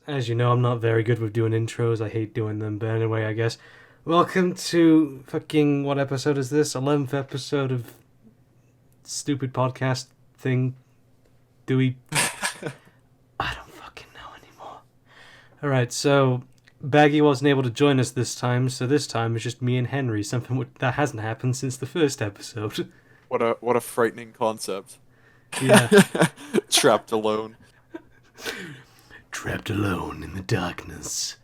As you know, I'm not very good with doing intros. I hate doing them, but anyway, I guess. Welcome to fucking what episode is this? 11th episode of stupid podcast thing. Do we? I don't fucking know anymore. All right, so Baggy wasn't able to join us this time, so this time it's just me and Henry. Something that hasn't happened since the first episode. What a frightening concept. Yeah, Trapped alone. trapped alone in the darkness.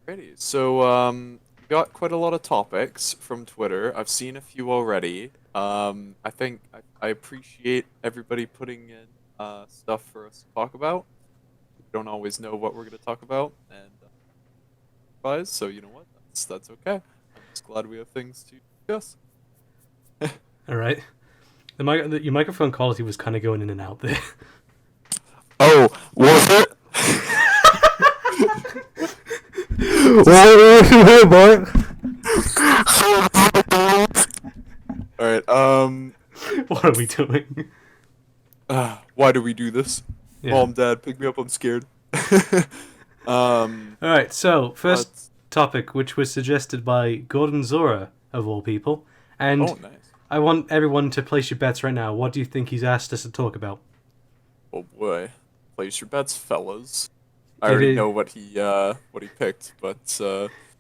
Alrighty. So we got quite a lot of topics from Twitter. I've seen a few already. I think I appreciate everybody putting in stuff for us to talk about. We don't always know what we're gonna talk about, and so you know what? That's okay. I'm just glad we have things to discuss. All right, your microphone quality was kind of going in and out there. Oh, was it? All right. What are we doing? Why do we do this? Yeah. Mom, Dad, pick me up. I'm scared. All right. So first Let's- topic, which was suggested by Gordon Zora of all people, and oh, nice. I want everyone to place your bets right now. What do you think he's asked us to talk about? Oh boy, place your bets, fellas. I It already is- know what he picked, but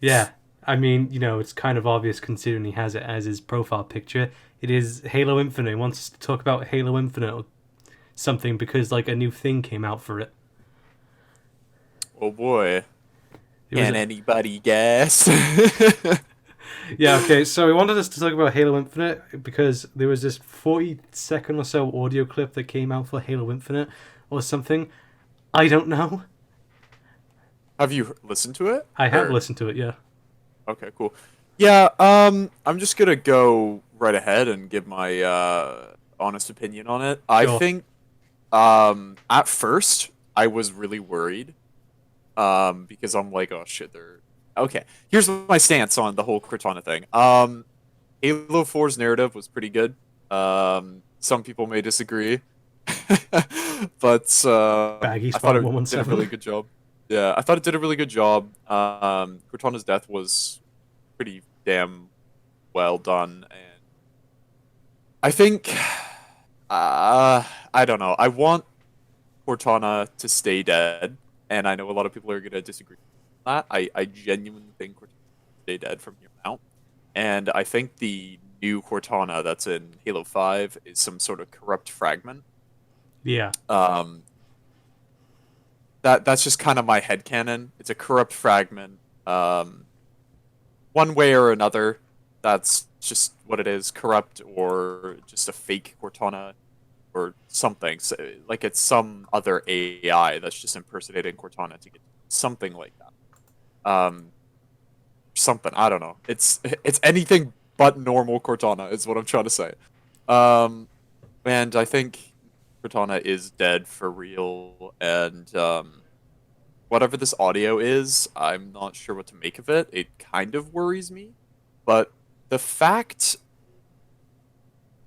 Yeah. I mean, it's kind of obvious considering he has it as his profile picture. It is Halo Infinite. He wants us to talk about Halo Infinite or something because like a new thing came out for it. oh boy, It was can anybody guess? Yeah, okay, so we wanted us to talk about Halo Infinite because there was this 40-second or so audio clip that came out for Halo Infinite or something. I don't know. Have you listened to it? I have Or- listened to it, yeah. Okay, cool. Yeah, I'm just gonna go right ahead and give my honest opinion on it. I Sure. think, at first I was really worried, because I'm like, oh shit, they're okay. Here's my stance on the whole Cortana thing. Halo 4's narrative was pretty good. Some people may disagree, but Baggy I thought Spot it did a 117. really good job. Yeah, I thought it did a really good job. Cortana's death was pretty damn well done, and I think, I don't know. I want Cortana to stay dead, and I know a lot of people are gonna disagree with that. I genuinely think Cortana will stay dead from here on out, and I think the new Cortana that's in Halo 5 is some sort of corrupt fragment. Yeah. Um, that's just kind of my headcanon. It's a corrupt fragment. One way or another, that's just what it is, corrupt or just a fake Cortana or something. So, like it's some other AI that's just impersonating Cortana to get something like that. Something, I don't know. It's anything but normal Cortana is what I'm trying to say. And I think Cortana is dead for real, and whatever this audio is, I'm not sure what to make of it. It kind of worries me, but the fact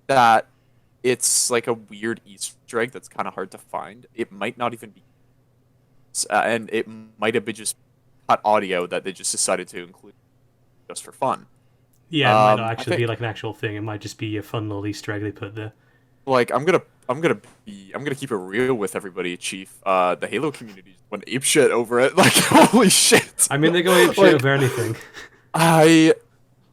that it's like a weird Easter egg that's kind of hard to find, it might not even be, and it might have been just cut audio that they just decided to include just for fun. Yeah, it might not I actually think be like an actual thing. It might just be a fun little Easter egg they put there. like I'm gonna keep it real with everybody, Chief. The Halo community went apeshit over it. Like holy shit. I mean, they go ape shit Like, over anything. I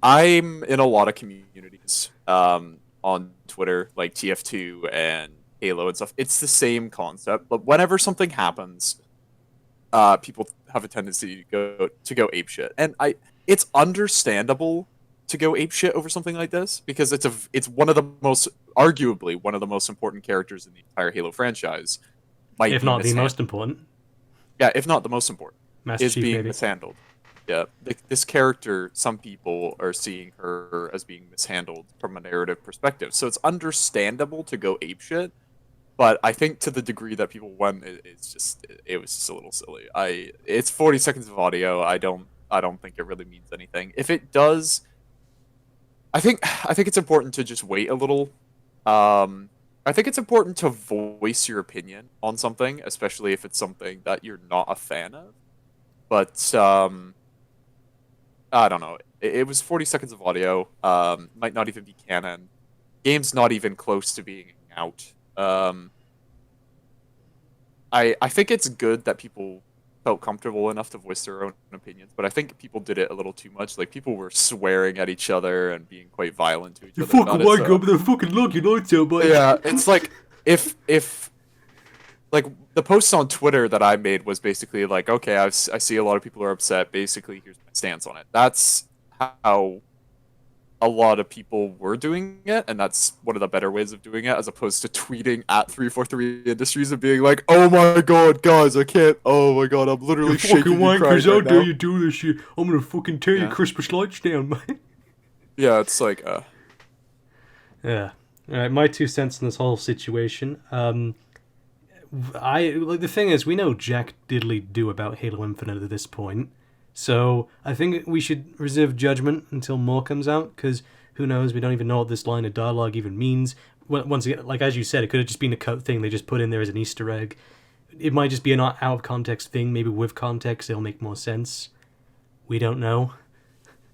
I'm in a lot of communities on Twitter, like TF2 and Halo and stuff. It's the same concept, but whenever something happens, people have a tendency to go apeshit, and it's understandable to go apeshit over something like this because it's one of the most, arguably one of the most important characters in the entire Halo franchise. Might If be not the mishandled. most important. Yeah, if not the most important, Master is Chief, being maybe. mishandled. Yeah, this character, some people are seeing her as being mishandled from a narrative perspective. So it's understandable to go apeshit, but I think to the degree that people went, it was just a little silly. It's 40 seconds of audio. I don't think it really means anything. If it does, I think it's important to just wait a little, um, I think it's important to voice your opinion on something, especially if it's something that you're not a fan of. But I don't know. It was 40 seconds of audio. Might not even be canon. Game's not even close to being out. I think it's good that people felt comfortable enough to voice their own opinions, but I think people did it a little too much. Like people were swearing at each other and being quite violent to each You other fucking about it. wanker So with the fucking log your lights out, mate. yeah, it's like if like the posts on Twitter that I made was basically like, okay, I see a lot of people are upset. Basically, here's my stance on it. That's how a lot of people were doing it, and that's one of the better ways of doing it, as opposed to tweeting at 343 Industries and being like, "Oh my god, guys, I can't! Oh my god, I'm You literally fucking shaking and crying wankers, how right dare now." you do this shit? I'm gonna fucking tear your Yeah, Christmas lights down, mate. yeah, it's like, Yeah. Alright, my 2 cents in this whole situation. I like the thing is, we know Jack diddly do about Halo Infinite at this point, so I think we should reserve judgment until more comes out, because who knows? We don't even know what this line of dialogue even means. Once again, like as you said, it could have just been a cut thing they just put in there as an Easter egg. It might just be an out of context thing. Maybe with context, it'll make more sense. We don't know.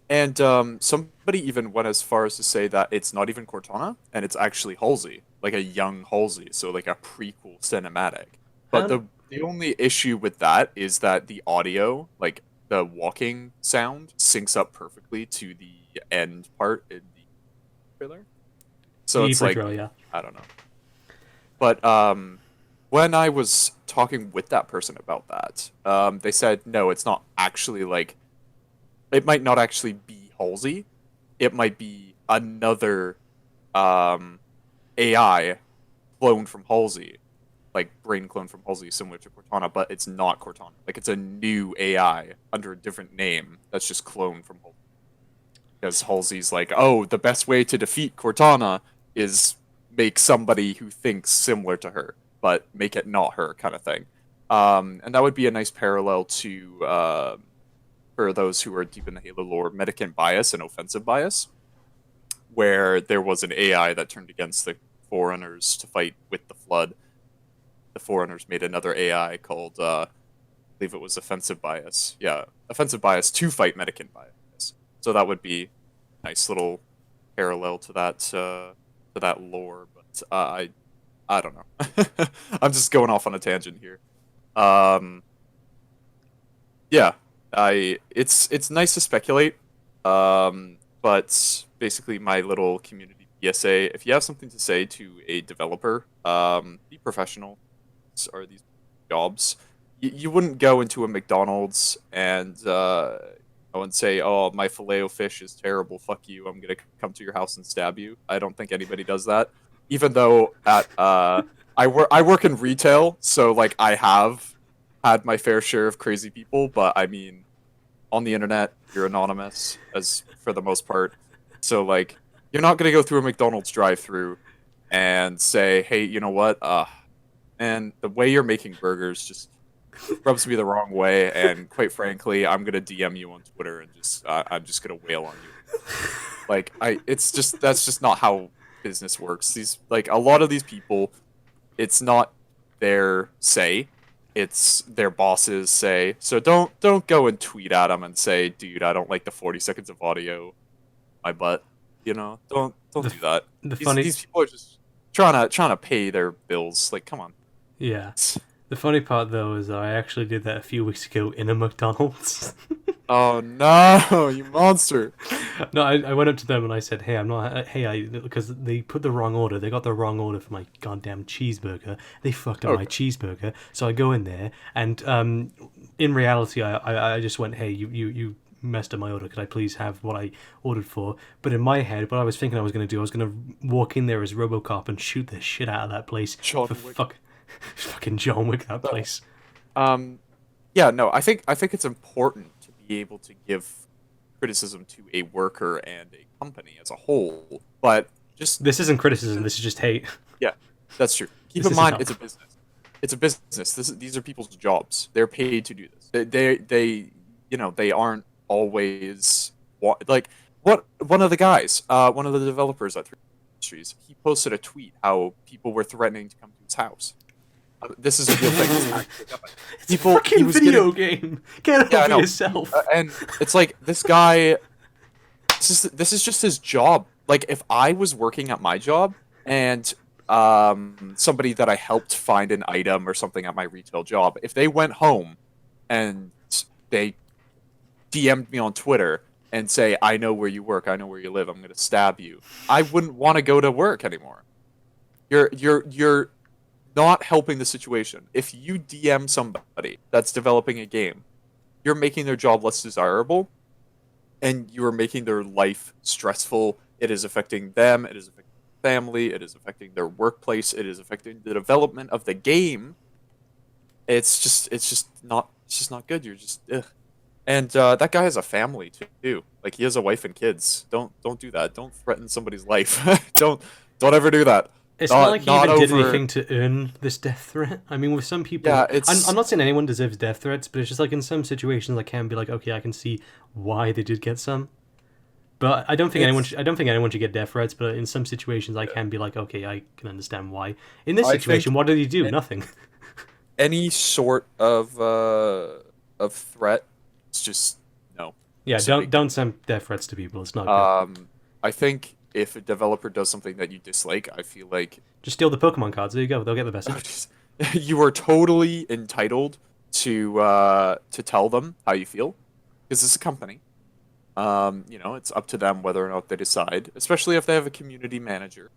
and somebody even went as far as to say that it's not even Cortana, and it's actually Halsey, like a young Halsey, so like a prequel cinematic. But And the only issue with that is that the audio, like the walking sound, syncs up perfectly to the end part in the trailer. So the it's E3 like, trailer, yeah. I don't know. But when I was talking with that person about that, they said no, it's not actually like, it might not actually be Halsey. It might be another um, AI clone from Halsey, like brain clone from Halsey, similar to Cortana, but it's not Cortana. Like it's a new AI under a different name that's just cloned from Halsey. Because Halsey's like, oh, the best way to defeat Cortana is make somebody who thinks similar to her, but make it not her, kind of thing. And that would be a nice parallel to, for those who are deep in the Halo lore, Medicant bias and offensive bias, where there was an AI that turned against the Forerunners to fight with the Flood. The Forerunners made another AI called, I believe it was offensive bias. Yeah, offensive bias to fight Medicant bias. So that would be a nice little parallel to that lore. But I don't know. I'm just going off on a tangent here. Um, yeah, I it's nice to speculate. But basically, my little community PSA: if you have something to say to a developer, be professional. Are these jobs? You wouldn't go into a McDonald's and go and say, "Oh, my filet-o-fish is terrible. Fuck you. I'm gonna come to your house and stab you." I don't think anybody does that. Even though at I work in retail, so like I have had my fair share of crazy people, but I mean, on the internet, you're anonymous as for the most part. So like, you're not gonna go through a McDonald's drive-through and say, "Hey, you know what? And the way you're making burgers just rubs me the wrong way, and quite frankly, I'm gonna DM you on Twitter and just I'm just gonna wail on you." Like it's just that's just not how business works. These like a lot of these people, it's not their say, it's their bosses say. So don't go and tweet at them and say, "Dude, I don't like the 40 seconds of audio, my butt." You know, don't The do that. the These funny these people are just trying to pay their bills. Like, come on. yeah. The funny part though is that I actually did that a few weeks ago in a McDonald's. Oh no, you monster. No, I went up to them and I said, "Hey, I'm not. Hey, because they put the wrong order. They got the wrong order for my goddamn cheeseburger. They fucked up my Okay. cheeseburger. So I go in there, and in reality, I just went, "Hey, you messed up my order. Could I please have what I ordered for?" But in my head, what I was thinking I was going to do, I was going to walk in there as RoboCop and shoot the shit out of that place John for Wick. fucking John Wick that No. place. Um yeah, no, I think it's important to be able to give criticism to a worker and a company as a whole, but just This isn't criticism. This is just hate. yeah, that's true. Keep This in isn't mind help. it's a business. It's a business. These are people's jobs. They're paid to do this. They they aren't always like what one of the guys, one of the developers at 3 Industries. He posted a tweet how people were threatening to come to his house. This is a real thing. This actually happened. It's a fucking video game. Get over yourself. And it's like this guy. This is just his job. Like if I was working at my job and somebody that I helped find an item or something at my retail job, if they went home and they DM'd me on Twitter and say, I know where you work, I know where you live, I'm gonna stab you, I wouldn't want to go to work anymore. You're not helping the situation. If you DM somebody that's developing a game, you're making their job less desirable and you are making their life stressful. It is affecting them, it is affecting their family, it is affecting their workplace, it is affecting the development of the game. It's just not good. You're just ugh. And that guy has a family too. Like he has a wife and kids. Don't do that. Don't threaten somebody's life. don't ever do that. It's not like he even did anything to earn this death threat. I mean, with some people, yeah, it's... I'm not saying anyone deserves death threats, but it's just like in some situations, I can be like, okay, I can see why they did get some. But I don't think anyone should get death threats. But in some situations, I can be like, okay, I can understand why. In this situation, what did he do? Nothing. Any sort of threat, it's just no. Yeah, don't send death threats to people. It's not good. I think if a developer does something that you dislike, I feel like just steal the Pokemon cards. There you go. They'll get the best. You are totally entitled to tell them how you feel, because it's a company. It's up to them whether or not they decide, especially if they have a community manager.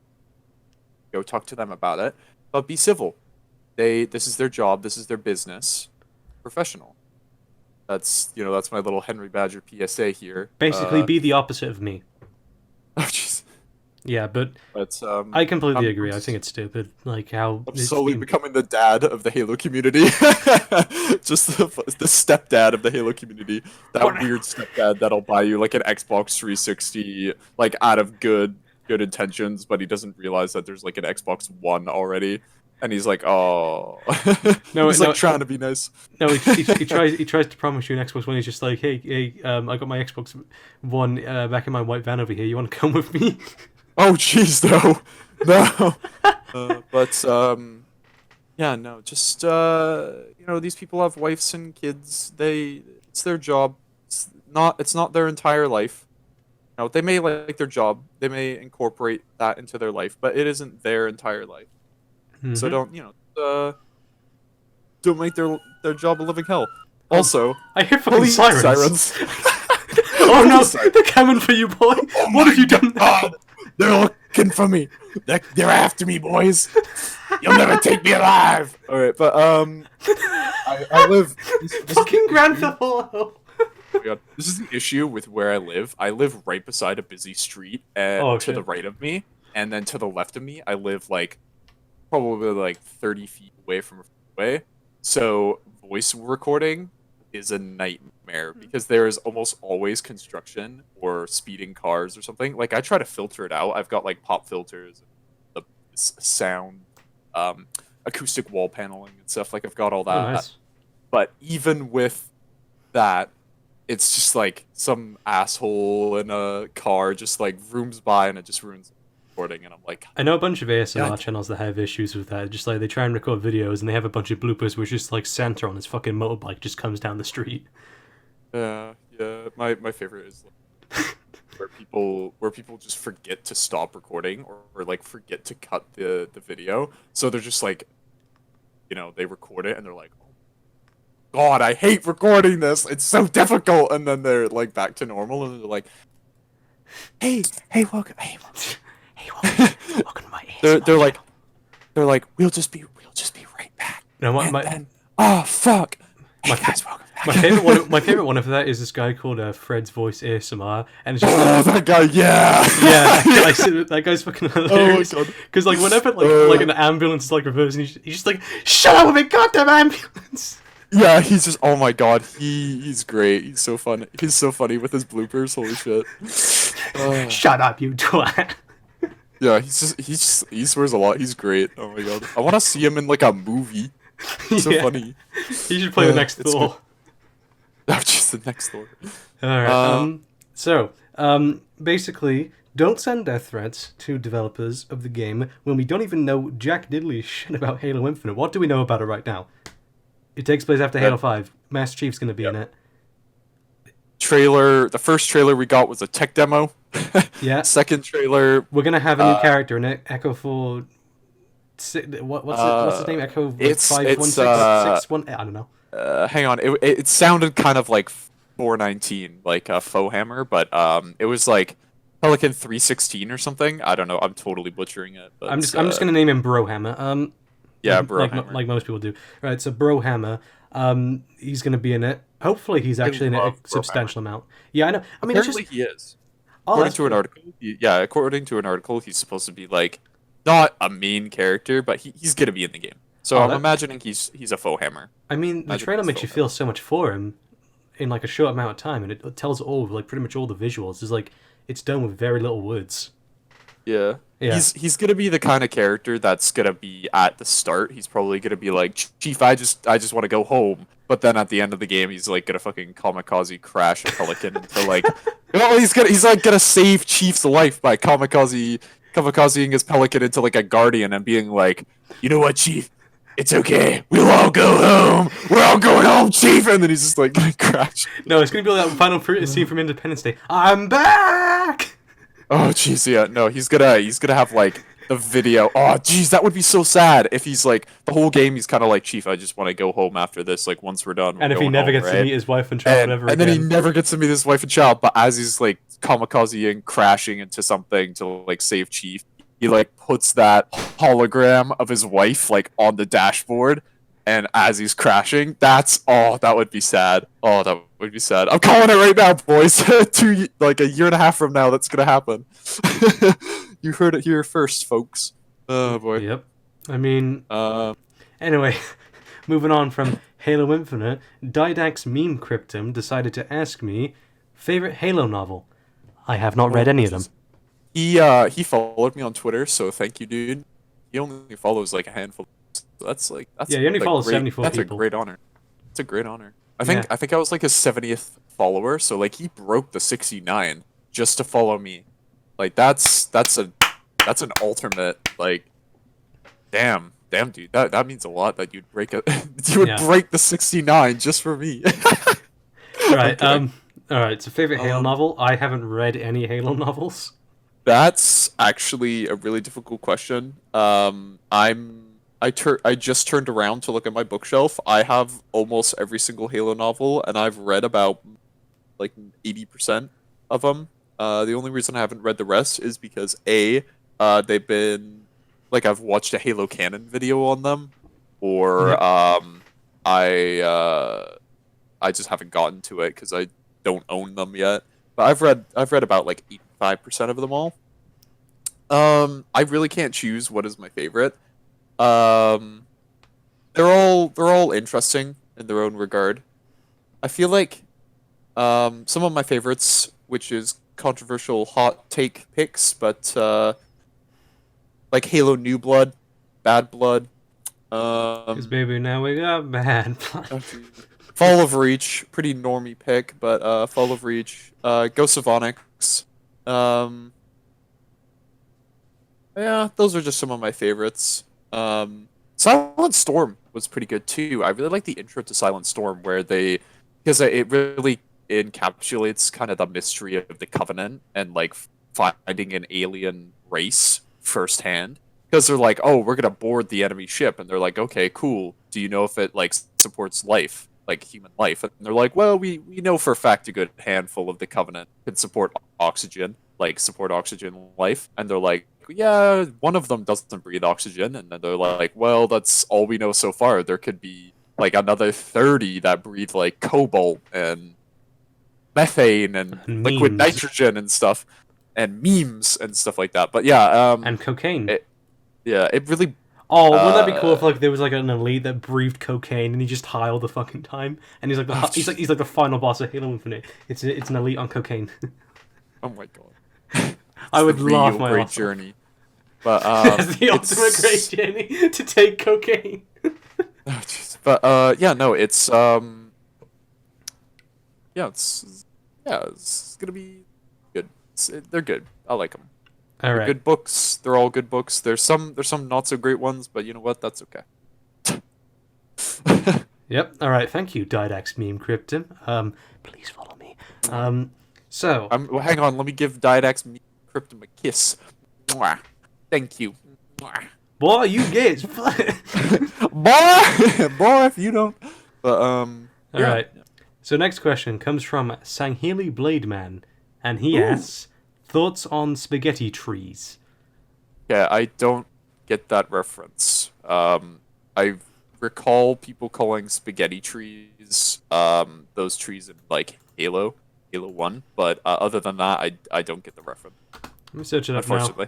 Go talk to them about it, but be civil. This is their job, this is their business. Professional. That's my little Henry Badger PSA here. Basically, be the opposite of me. Oh jeez. Yeah, but I completely agree. I think it's stupid. Like how I'm slowly becoming the dad of the Halo community. Just the stepdad of the Halo community. That weird stepdad that'll buy you like an Xbox 360, like out of good intentions, but he doesn't realize that there's like an Xbox One already. And he's like, oh, he's trying to be nice. No, he tries to promise you an Xbox One. He's just like, hey, I got my Xbox One back in my white van over here. You want to come with me? Oh, jeez, no. Yeah, no, just these people have wives and kids. It's their job. It's not their entire life. They may like their job. They may incorporate that into their life, but it isn't their entire life. Mm-hmm. So don't make their job a living hell. Also, I hear fucking sirens. Oh no, Sorry. They're coming for you, boy. Oh what have you done now? They're looking for me. They're after me, boys. You'll never take me alive. All right, but I live. Fucking Grand Theft Auto. Oh my God. This is an issue with where I live. I live right beside a busy street, and to the right of me, and then to the left of me, I live like probably like 30 feet away from a freeway. So voice recording is a nightmare because there is almost always construction or speeding cars or something. Like I try to filter it out. I've got like pop filters, the sound, acoustic wall paneling and stuff. Like I've got all that. Oh, nice. But even with that, it's just like some asshole in a car just like zooms by and it just ruins the recording. And I'm like, I know a bunch of ASMR channels that have issues with that. Just like they try and record videos and they have a bunch of bloopers where it's just like Santa on his fucking motorbike just comes down the street. Yeah. My favorite is like, where people just forget to stop recording or like forget to cut the video. So they're just like, they record it and they're like, oh God, I hate recording this. It's so difficult. And then they're like back to normal and they're like, hey, welcome to my ASMR. They're like, we'll just be right back. No, oh fuck. Hey guys, welcome back. My favorite one of that is this guy called Fred's Voice ASMR, and it's just that guy, yeah, that guy's fucking hilarious. Oh my God. Because like whenever like an ambulance is like reversing, he's just like, shut up with me, goddamn ambulance. Yeah, he's just, oh my God, he's great. He's so funny. He's so funny with his bloopers. Holy shit. Shut up, you twat. Yeah, he swears a lot. He's great. Oh my God, I want to see him in like a movie. It's so funny. He should play the next Thor. Oh, just the next Thor. All right. Basically, Don't send death threats to developers of the game when we don't even know jack diddly shit about Halo Infinite. What do we know about it right now? It takes place after Halo 5. Master Chief's going to be in it. The first trailer we got was a tech demo. Yeah. Second trailer, we're going to have a new character in it, Echo 4... What's his name? Echo 5161? I don't know. Hang on, it sounded kind of like 419, like a faux hammer, but it was like Pelican 316 or something. I don't know. I'm totally butchering it. But, I'm just gonna name him Brohammer. Yeah, Brohammer. Like most people do. Right, so Brohammer. He's gonna be in it. Hopefully, he's actually in it a substantial amount. Yeah, I know. I mean, apparently he is. According to an article, he's supposed to be like not a main character, but he's gonna be in the game. So I'm imagining he's a faux hammer. I mean, the trailer makes you feel so much for him in like a short amount of time, and it tells all like pretty much all the visuals. It's like it's done with very little words. Yeah. He's gonna be the kind of character that's gonna be at the start. He's probably gonna be like, Chief, I just want to go home. But then at the end of the game, he's like gonna fucking kamikaze crash a Pelican into like, he's like gonna save Chief's life by kamikazing his Pelican into like a Guardian and being like, you know what, Chief? It's okay. We'll all go home. We're all going home, Chief. And then he's just like gonna crash. No, it's gonna be like that final scene from Independence Day. I'm back. Oh jeez, yeah, no, he's gonna have like the video. Oh jeez, that would be so sad if he's like the whole game. He's kind of like, Chief, I just want to go home after this. Like once we're done. And if he never gets to meet his wife and child ever again. And then he never gets to meet his wife and child. But as he's like kamikaze crashing into something to like save Chief, he like puts that hologram of his wife like on the dashboard. And as he's crashing, that would be sad. Oh, that would be sad. I'm calling it right now, boys. Like a year and a half from now, that's gonna happen. You heard it here first, folks. Oh boy. Yep. I mean, anyway, moving on from Halo Infinite, Didac's Meme Cryptum decided to ask me favorite Halo novel. I have not read any of them. He followed me on Twitter, so thank you, dude. He only follows like a handful. That's he only follows 74 people. That's a great honor. It's a great honor. I think I was like his 70th follower, so like he broke the 69 just to follow me. Like that's an ultimate like damn dude. That means a lot that you'd break break the 69 just for me. Right. All right. So favorite Halo novel? I haven't read any Halo novels. That's actually a really difficult question. I just turned around to look at my bookshelf. I have almost every single Halo novel, and I've read about like 80% of them. The only reason I haven't read the rest is because they've been like I've watched a Halo canon video on them, or I just haven't gotten to it because I don't own them yet. But I've read about like 85% of them all. I really can't choose what is my favorite. They're all interesting in their own regard. I feel like some of my favorites, which is controversial hot take picks, but like Halo New Blood, Bad Blood. 'Cause baby, now we got Bad Blood. Fall of Reach, pretty normie pick, but Fall of Reach, Ghosts of Onyx. Yeah, those are just some of my favorites. Silent Storm was pretty good too. I really like the intro to Silent Storm because it really encapsulates kind of the mystery of the Covenant and like finding an alien race firsthand. Because they're like, oh, we're gonna board the enemy ship, and they're like, okay, cool. Do you know if it like supports life, like human life? And they're like, well, we know for a fact a good handful of the Covenant can support oxygen life. And they're like, yeah, one of them doesn't breathe oxygen. And then they're like, well, that's all we know so far. There could be like another 30 that breathe like cobalt and methane and liquid nitrogen and stuff, and memes and stuff like that. But yeah, and cocaine. It really. Oh, wouldn't that be cool if like there was like an elite that breathed cocaine and he just high all the fucking time, and he's like he's like the final boss of Halo Infinite. It's an elite on cocaine. Oh my god. I would laugh my great journey. But it's the ultimate great journey to take cocaine. Oh, but it's it's gonna be good. they're good. I like them. All They're right. good books. They're all good books. There's some not so great ones, but you know what? That's okay. Yep. All right. Thank you, Didax Meme Krypton. Please follow me. So Well, hang on. Let me give Didax me Cryptum a kiss. Mwah. Thank you. Mwah. boy, you get. Boy, if you don't. But All yeah. right. So next question comes from Sanghili Blademan, and he Ooh. asks thoughts on spaghetti trees. Yeah, I don't get that reference. I recall people calling spaghetti trees those trees in like Halo 1, but other than that, I don't get the reference. Let me search it up now. Unfortunately,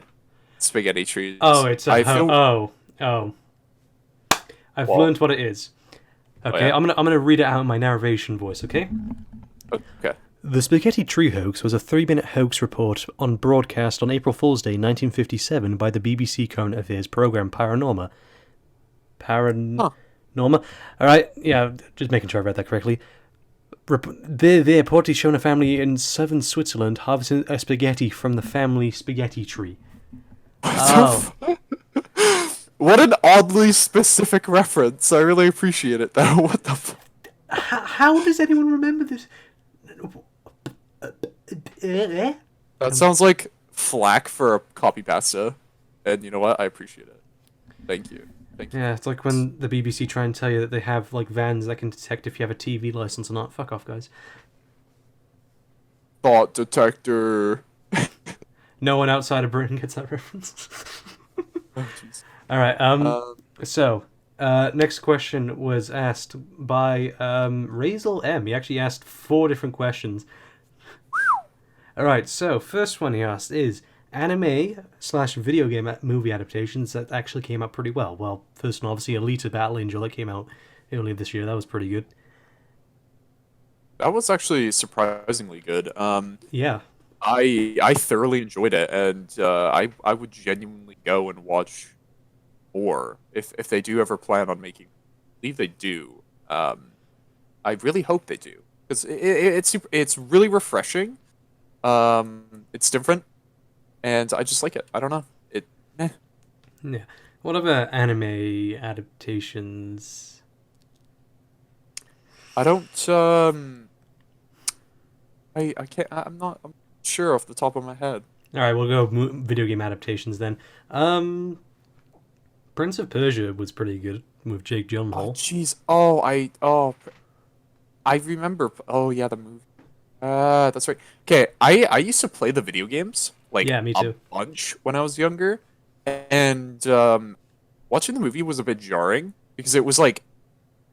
spaghetti Oh, trees. it's a I feel. oh. I've Well, learned what it is. oh Okay, yeah. I'm gonna read it out in my narration voice. Okay. Okay. The Spaghetti Tree hoax was a 3-minute hoax report on broadcast on April Fool's Day 1957 by the BBC current affairs program Paranorma. Huh. Norma? Alright, yeah, just making sure I read that correctly. They reportedly shown a family in southern Switzerland harvesting a spaghetti from the family spaghetti tree. Oh. What an oddly specific reference. I really appreciate it, though. What the How does anyone remember this? That sounds like flack for a copy pasta. And you know what? I appreciate it. Thank you. Thank you. Yeah, it's like when the BBC try and tell you that they have like vans that can detect if you have a TV license or not. Fuck off, guys. Thought detector. No one outside of Britain gets that reference. Oh, jeez. All right. Um, So, next question was asked by Razel M. He actually asked 4 different questions. All right. So, first one he asked is anime/video game movie adaptations that actually came out pretty well. Well, first one, obviously, Alita Battle Angel that came out earlier this year. That was pretty good. that was actually surprisingly good. Yeah. I thoroughly enjoyed it, and I would genuinely go and watch more if they do ever plan on making. I believe they do. I really hope they do because it's really refreshing. It's different, and I just like it. I don't know. Eh. Yeah. What other anime adaptations? I don't. I can't. I'm sure off the top of my head. All right, we'll go video game adaptations then. Prince of Persia was pretty good with Jake Oh Gyllenhaal. jeez. I remember. Oh yeah, the movie. That's right. Okay, I used to play the video games like Yeah, me a too. bunch when I was younger, and watching the movie was a bit jarring because it was like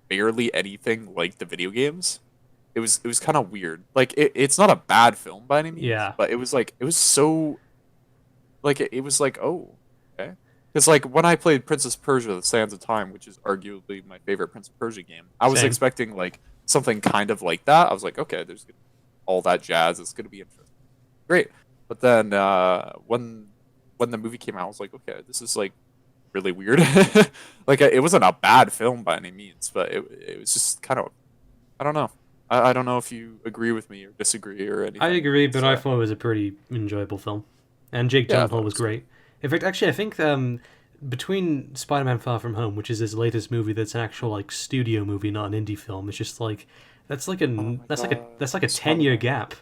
barely anything like the video games. It was kind of weird. Like it's not a bad film by any means, Yeah, but it was so like it was like oh okay. Because like when I played Princess Persia: The Sands of Time, which is arguably my favorite Prince of Persia game, I was same. expecting like something kind of like that. I was like, okay, there's all that jazz. It's gonna be interesting, great. But then when the movie came out, I was like, okay, this is like really weird. Like it wasn't a bad film by any means, but it was just kind of I don't know. I don't know if you agree with me or disagree or I anything. agree, but I So thought it was a pretty enjoyable film, and Jake yeah, I Gyllenhaal thought it was was. great. In fact, actually, I think between Spider-Man: Far From Home, which is his latest movie, that's an actual like studio movie, not an indie film. It's just like Oh my god, that's like a 10-year Spider-Man. gap.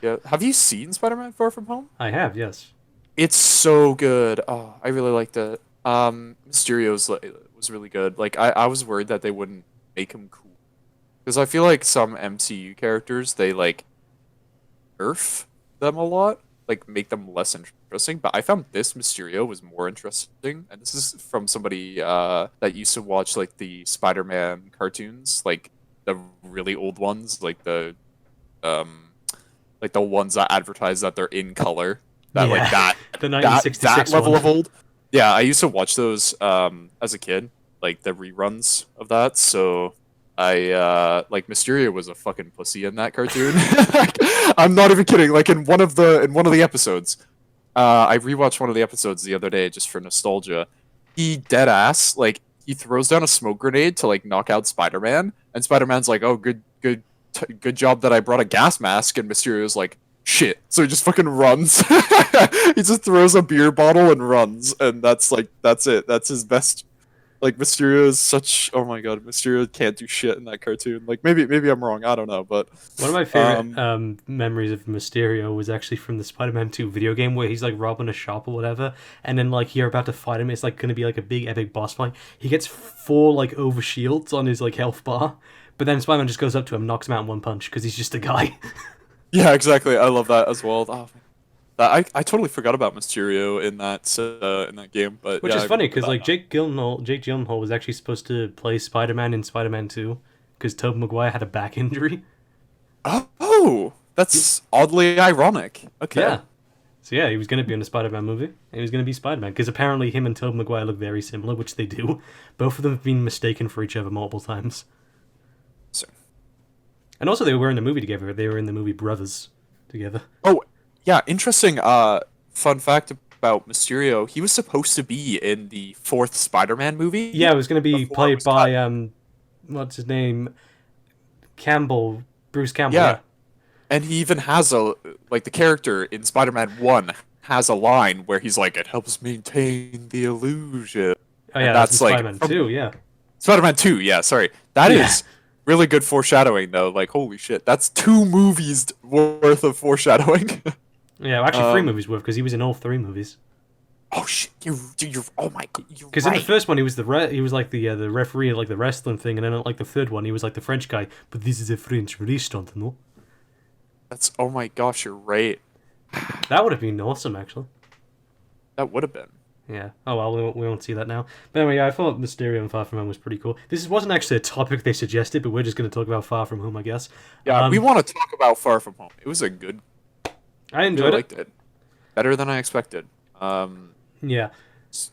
Yeah, have you seen Spider-Man: Far From Home? I have, yes. It's so good. Oh, I really liked it. Mysterio's was really good. Like I was worried that they wouldn't make him cool because I feel like some MCU characters they like nerf them a lot, like make them less interesting. But I found this Mysterio was more interesting, and this is from somebody that used to watch like the Spider-Man cartoons, like the really old ones, um like the ones that advertise that they're in color, that like Yeah, that the that 1966 level one. of old. Yeah, I used to watch those as a kid, like the reruns of that. So I like Mysterio was a fucking pussy in that cartoon. I'm not even kidding. Like in one of the episodes, I rewatched one of the episodes the other day just for nostalgia. He dead ass like he throws down a smoke grenade to like knock out Spider-Man, and Spider-Man's like, "Oh, good job that I brought a gas mask," and Mysterio's like, shit. So he just fucking runs. He just throws a beer bottle and runs, and that's it. That's his best. Like Mysterio is such. Oh my god, Mysterio can't do shit in that cartoon. Like maybe I'm wrong. I don't know, but One of my favorite um memories of Mysterio was actually from the Spider-Man 2 video game where he's like robbing a shop or whatever, and then like you're about to fight him. It's like going to be like a big epic boss fight. He gets four like over shields on his like health bar, but then Spider-Man just goes up to him, knocks him out in one punch because he's just a guy. yeah, exactly. I love that as well. Oh, I totally forgot about Mysterio in that game, but Which yeah, is I funny remember because that like now. Jake Gyllenhaal was actually supposed to play Spider-Man in Spider-Man 2 because Tobey Maguire had a back injury. Oh, that's oddly ironic. Okay. Yeah. So yeah, he was going to be in a Spider-Man movie, and he was going to be Spider-Man because apparently him and Tobey Maguire look very similar, which they do. Both of them have been mistaken for each other multiple times, So, and also they were in the movie together. They were in the movie Brothers together. oh, yeah, interesting. Fun fact about Mysterio: he was supposed to be in the fourth Spider-Man movie Yeah, it was going to be before it played was cut. by what's his name, Campbell, Bruce Campbell. Yeah, Yeah. and he even has a like the character in Spider-Man 1 has a line where he's like, "It helps maintain the illusion," Oh and yeah, that's in that's like Spider-Man from 2. Yeah. Spider-Man 2. Yeah, sorry, that Yeah. is really good foreshadowing though. Like, holy shit, that's two movies worth of foreshadowing. Yeah, well, actually three um, movies worth because he was in all three movies. oh shit, you're oh my god, you're Because in the right. first one, he was he was like the referee at like the wrestling thing, and then like the third one, he was like the French guy. But this is a French restaurant, no? That's oh my gosh, you're right. That would have been awesome, actually. That would have been. Yeah. Oh well, we won't see that now. But anyway, yeah, I thought Mysterio and Far From Home was pretty cool. This wasn't actually a topic they suggested, but we're just going to talk about Far From Home, I guess. Yeah, we want to talk about Far From Home. It was a good. I Really enjoyed it. liked it. Better than I expected. Yeah.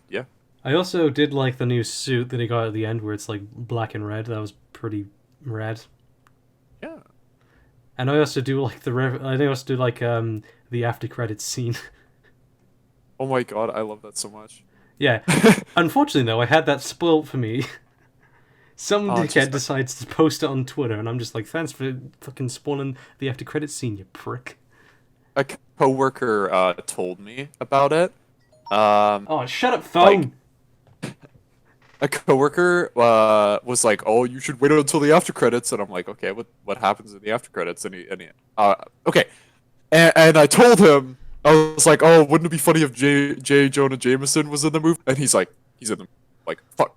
Yeah. I also did like the new suit that he got at the end, where it's like black and red. That was pretty rad. Yeah. And I also do like I also do like the after credits scene. Oh my god, I love that so much. Yeah. Unfortunately, though, I had that spoiled for me. Some Oh, dickhead just decides to post it on Twitter, and I'm just like, thanks for fucking spoiling the after credits scene, you prick. a coworker told me about it. Oh, shut up, Like phone! a coworker was like, "Oh, you should wait until the after credits," and I'm like, "Okay, what happens in the after credits?" Okay, and I told him I was like, "Oh, wouldn't it be funny if J. Jonah Jameson was in the movie?" And he's like, "He's in the like fuck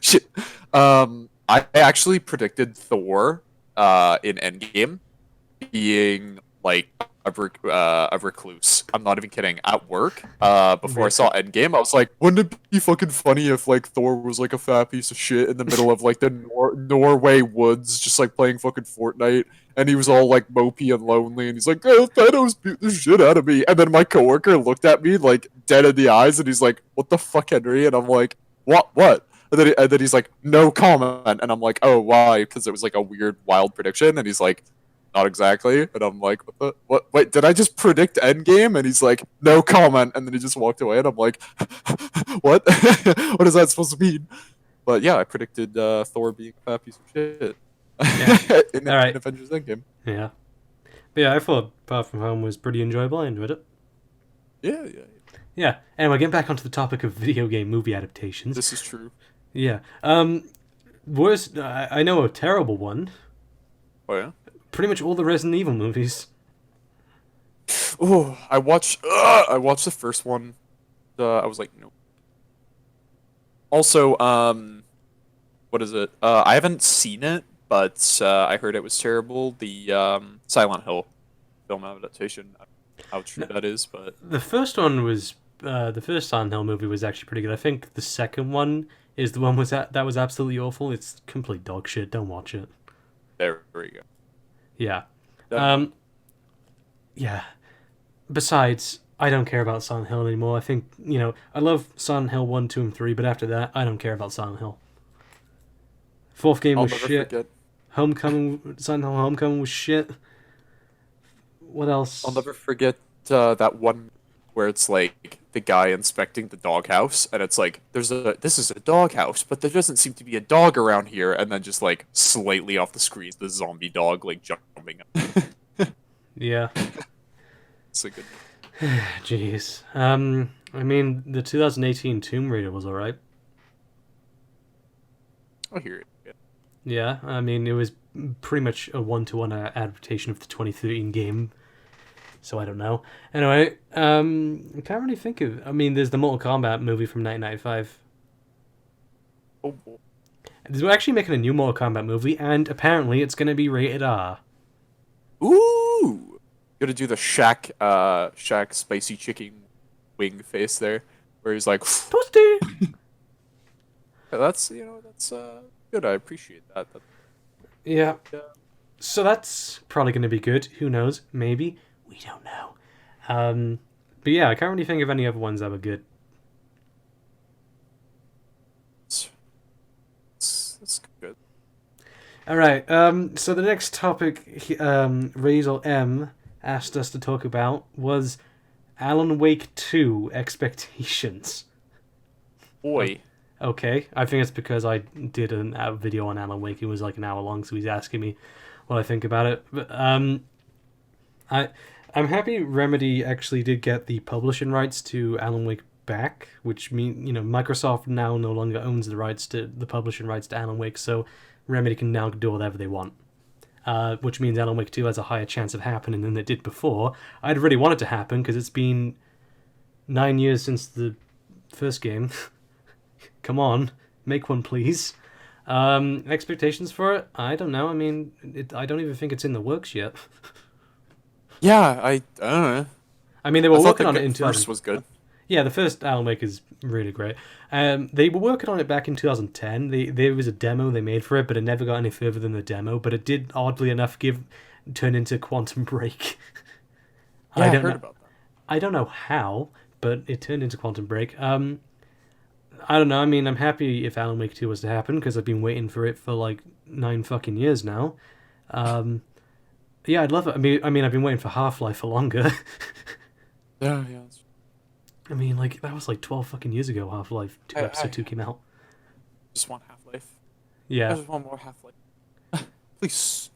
shit." I actually predicted Thor in Endgame being like a recluse. I'm not even kidding. At work, before I saw Endgame, I was like, wouldn't it be fucking funny if like Thor was like a fat piece of shit in the middle of like the Norway woods, just like playing fucking Fortnite, and he was all like mopey and lonely, and he's like, oh, Thanos beat the shit out of me. And then my coworker looked at me like dead in the eyes, and he's like, what the fuck, Henry? And I'm like, what? And then he's like, no comment. And I'm like, oh, why? Because it was like a weird, wild prediction. And he's like, not exactly. And I'm like, what? Wait, did I just predict Endgame? And he's like, no comment. And then he just walked away. And I'm like, what? What is that supposed to mean? But yeah, I predicted Thor being a fat piece of shit Yeah. in Alright. Avengers Endgame. Yeah. But yeah, I thought Far From Home was pretty enjoyable. I enjoyed it. Yeah. Yeah. Anyway, getting back onto the topic of video game movie adaptations. This is true. Yeah. Worst, I know a terrible one. Oh yeah. Pretty much all the Resident Evil movies. Oh, I watched the first one. I was like, no. Also, what is it? I haven't seen it, but I heard it was terrible. The Silent Hill film adaptation. I don't know how true that is, but The first one was the first Silent Hill movie was actually pretty good. I think the second one is the one that was absolutely awful. It's complete dog shit. Don't watch it. there we go. Yeah. Definitely. Yeah. Besides, I don't care about Silent Hill anymore. I think, I love Silent Hill 1, 2, and 3, but after that, I don't care about Silent Hill. Fourth game I'll was never shit. forget. Silent Hill Homecoming was shit. What else? I'll never forget that one where it's like the guy inspecting the doghouse, and it's like this is a doghouse, but there doesn't seem to be a dog around here, and then just like slightly off the screen, the zombie dog like jumping up. Yeah. It's a good. Jeez. I mean, the 2018 Tomb Raider was alright. I hear it. Yeah. Yeah, I mean, it was pretty much a one-to-one adaptation of the 2013 game, so I don't know. Anyway, I can't really think of. I mean, there's the Mortal Kombat movie from 1995. Oh boy. They're actually making a new Mortal Kombat movie, and apparently it's going to be rated R. Ooh. Gonna do the Shaq spicy chicken wing face there, where he's like, Toasty! that's that's good. I appreciate that. Yeah, Yeah. so that's probably going to be good. Who knows? Maybe. We don't know. But yeah, I can't really think of any other ones that were good. That's good. All right. So the next topic, Razel M asked us to talk about was Alan Wake 2 expectations. Boy. Okay, I think it's because I did a video on Alan Wake. It was like an hour long, so he's asking me what I think about it. But I I'm happy Remedy actually did get the publishing rights to Alan Wake back, which mean Microsoft now no longer owns the publishing rights to Alan Wake, so Remedy can now do whatever they want. Which means Alan Wake 2 has a higher chance of happening than it did before. I'd really want it to happen because it's been 9 years since the first game. Come on, make one, please. Expectations for it? I don't know. I mean, I don't even think it's in the works yet. Yeah, I don't know. I mean, they I were thought working on it the in first 2000. was good. Yeah, the first Alan Wake is really great. They were working on it back in 2010. There was a demo they made for it, but it never got any further than the demo. But it did, oddly enough, turn into Quantum Break. Yeah, I I don't heard know. about that. I don't know how, but it turned into Quantum Break. I don't know. I mean, I'm happy if Alan Wake 2 was to happen because I've been waiting for it for like 9 fucking years now. Um, yeah, I'd love it. I mean, I've been waiting for Half-Life for longer. Yeah, yeah. I mean, like that was like 12 fucking years ago. Half-Life 2 I episode 2 came out. just want Half-Life. I Yeah, just want more Half-Life. Please.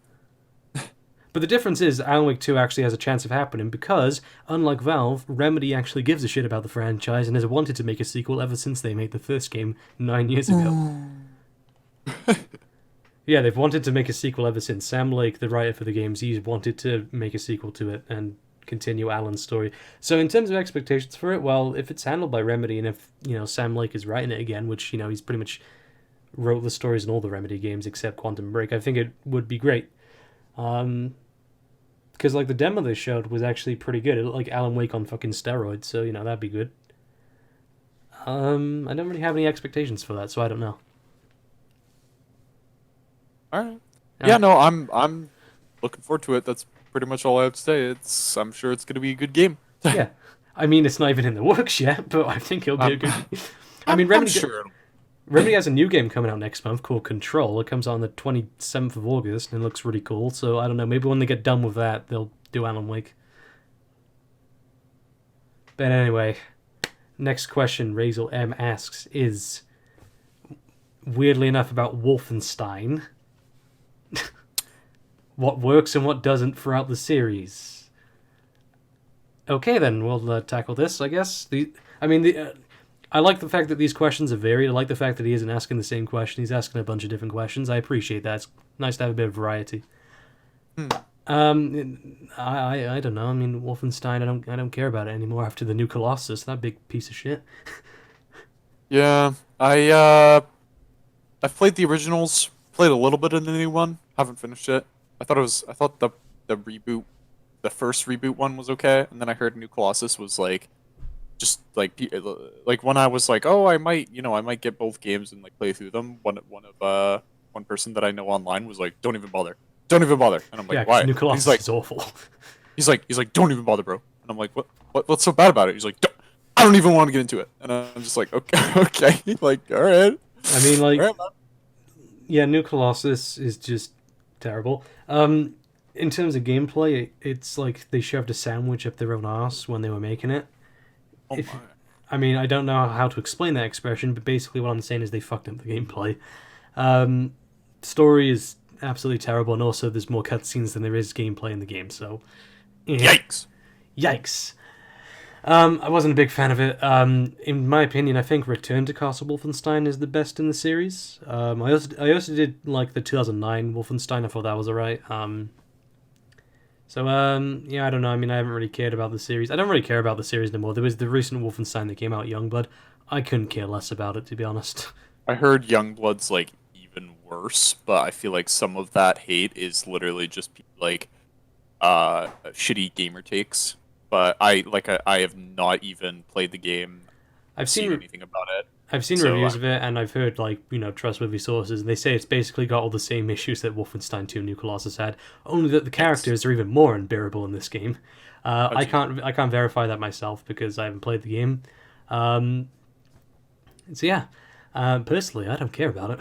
but the difference is Alan Wake 2 actually has a chance of happening because, unlike Valve, Remedy actually gives a shit about the franchise and has wanted to make a sequel ever since they made the first game 9 years ago. Yeah, they've wanted to make a sequel ever since. Sam Lake, the writer for the games, he's wanted to make a sequel to it and continue Alan's story. So in terms of expectations for it, well, if it's handled by Remedy and if, Sam Lake is writing it again, which, he's pretty much wrote the stories in all the Remedy games except Quantum Break, I think it would be great. Because, like, the demo they showed was actually pretty good. It looked like Alan Wake on fucking steroids, so, that'd be good. I don't really have any expectations for that, so I don't know. All right. Uh, Yeah, no, I'm looking forward to it. That's pretty much all I have to say. I'm sure it's gonna be a good game. yeah. I mean, it's not even in the works yet, but I think it'll be a I'm, good... I I'm, mean, I'm sure. Remedy has a new game coming out next month called Control. It comes out on the 27th of August and it looks really cool. So I don't know, maybe when they get done with that, they'll do Alan Wake. But anyway, next question Razel M asks is, weirdly enough, about Wolfenstein. What works and what doesn't throughout the series? Okay, then we'll tackle this, I guess. I like the fact that these questions are varied. I like the fact that he isn't asking the same question. He's asking a bunch of different questions. I appreciate that. It's nice to have a bit of variety. Hmm. I don't know. I mean, Wolfenstein. I don't care about it anymore after the new Colossus. That big piece of shit. Yeah, I've played the originals, played a little bit of the new one, haven't finished it. I thought the reboot, the first reboot one was okay, and then I heard New Colossus was like just like when I was like, oh, I might get both games and like play through them. One person that I know online was like, don't even bother, and I'm Yeah, like, because why? new And Colossus is awful. he's like, don't even bother, bro. And I'm like, what's so bad about it? He's like, I don't even want to get into it, and I'm just like, okay, okay, like, all right, I mean, like, all right, man. yeah, new Colossus is just terrible. In terms of gameplay, it's like they shoved a sandwich up their own arse when they were making it. Oh If my. I mean, I don't know how to explain that expression, but basically what I'm saying is they fucked up the gameplay. Um, Story is absolutely terrible, and also there's more cutscenes than there is gameplay in the game, so Yikes! Yikes. I wasn't a big fan of it. In my opinion, I think Return to Castle Wolfenstein is the best in the series. I also did like the 2009 Wolfenstein. I thought that was alright. Yeah, I don't know. I mean, I haven't really cared about the series. I don't really care about the series anymore. There was the recent Wolfenstein that came out, Youngblood. I couldn't care less about it, to be honest. I heard Youngblood's like even worse, but I feel like some of that hate is literally just like shitty gamer takes. But I have not even played the game, I've seen seen anything about it. I've seen So reviews of it, and I've heard trustworthy sources, and they say it's basically got all the same issues that Wolfenstein 2: New Colossus had, only that the characters are even more unbearable in this game. I can't verify that myself because I haven't played the game. Um, so yeah, personally, I don't care about it.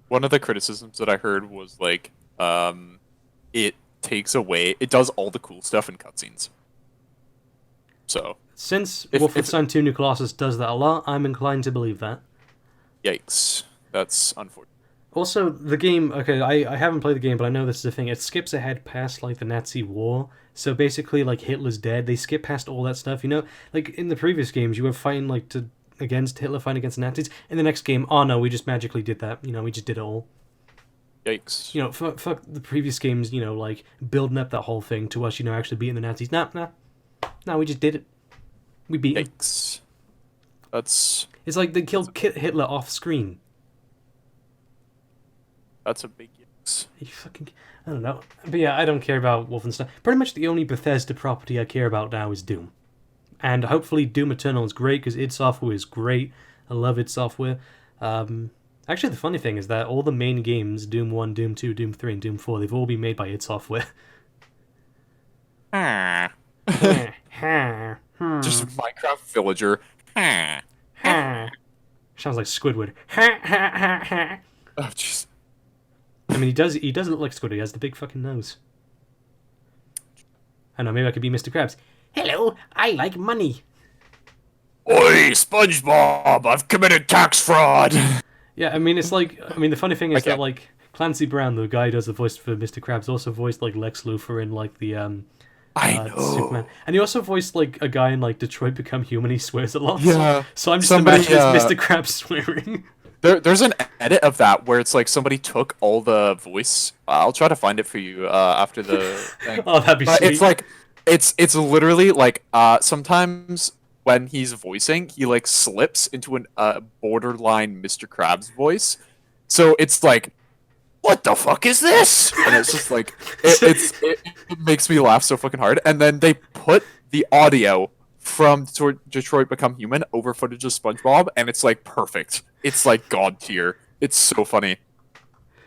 one of the criticisms that I heard was like, it it does all the cool stuff in cutscenes. So Since if Wolfenstein 2: New Colossus does that a lot, I'm inclined to believe that. yikes, that's unfortunate. Also, the game, okay, I haven't played the game, but I know this is a thing. It skips ahead past, like, the Nazi war. So basically, like, Hitler's dead. They skip past all that stuff, you know? Like, in the previous games, you were fighting, like, against Hitler, fighting against Nazis. In the next game, oh no, we just magically did that. You know, we just did it all. Yikes. You know, fuck the previous games, you know, like, building up that whole thing to us, you know, actually beating the Nazis. Nah, we just did it. We beat him. Yikes. That's It's like they killed Hitler off screen. that's a big yikes. You fucking, I don't know. But yeah, I don't care about Wolfenstein. Pretty much the only Bethesda property I care about now is Doom. And hopefully Doom Eternal is great, because id Software is great. I love id Software. Actually, the funny thing is that all the main games, Doom 1, Doom 2, Doom 3, and Doom 4, they've all been made by id Software. Ah. Just a Minecraft villager. Ah. Sounds like Squidward. Oh jeez. I mean, he does look like Squidward. He has the big fucking nose. I know, maybe I could be Mr. Krabs. Hello, I like money. Oi, SpongeBob! I've committed tax fraud. Yeah, I mean, it's like, I mean, the funny thing is Okay. that, like, Clancy Brown, the guy who does the voice for Mr. Krabs, also voiced, like, Lex Luthor in, like, the, I know. Superman. And he also voiced, like, a guy in, like, Detroit Become Human. He swears a lot. Yeah. So I'm just Somebody, imagining it's Mr. Krabs swearing. There's an edit of that where it's like somebody took all the voice. I'll try to find it for you after the thing. Oh, that'd be But sweet. it's like it's literally like sometimes when he's voicing, he like slips into an borderline Mr. Krabs voice. So it's like, what the fuck is this? And it's just like it makes me laugh so fucking hard. And then they put the audio from Detroit Become Human over footage of SpongeBob, and it's like perfect. It's like god tier. It's so funny.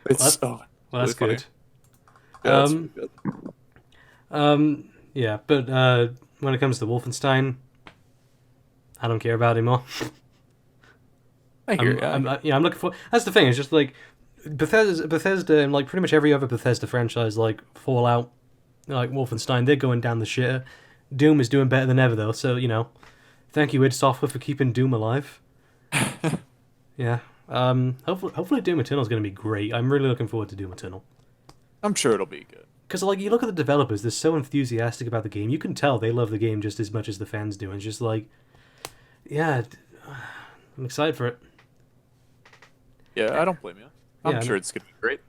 It's Well, that's really good. yeah, it's really good. Yeah, but when it comes to Wolfenstein, I don't care about it anymore. I hear ya. I'm looking for. That's the thing. It's just like Bethesda, and like pretty much every other Bethesda franchise, like Fallout, like Wolfenstein, they're going down the shitter. Doom is doing better than ever, though. So you know, thank you id Software for keeping Doom alive. Yeah. Hopefully Doom Eternal is going to be great. I'm really looking forward to Doom Eternal. I'm sure it'll be good. Because like you look at the developers, they're so enthusiastic about the game. You can tell they love the game just as much as the fans do. And it's just like, yeah, I'm excited for it. Yeah, I don't blame you. I'm Yeah, sure it's gonna be great.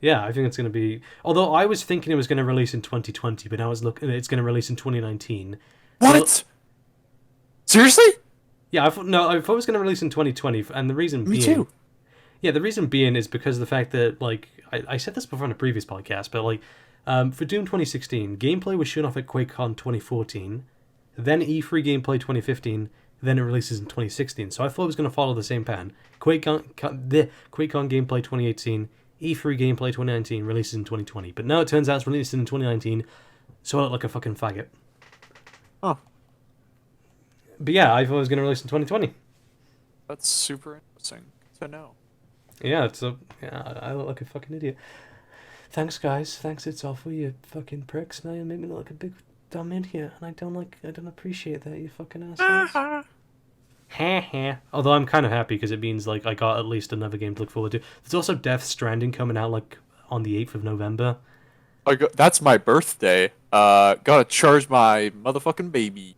Yeah, I think it's going to be. Although I was thinking it was going to release in 2020, but now it's going to release in 2019. What? So, Seriously? yeah, I thought it was going to release in 2020, and the reason Me being, too. yeah, the reason being is because of the fact that like I said this before in a previous podcast, but like for Doom 2016, gameplay was shown off at QuakeCon 2014, then E3 gameplay 2015, then it releases in 2016. So I thought it was going to follow the same pattern. QuakeCon gameplay 2018. E3 gameplay 2019 releases in 2020, but now it turns out it's released in 2019, so I look like a fucking faggot. Oh, But yeah, I thought it was going to release in 2020. that's super interesting to know. Yeah, I look like a fucking idiot. Thanks, guys. Thanks, it's all for you fucking pricks. Now you make me look like a big dumb idiot, and I don't appreciate that, you fucking assholes. Although I'm kind of happy because it means like I got at least another game to look forward to. There's also Death Stranding coming out like on the 8th of November. That's my birthday. Gotta charge my motherfucking baby.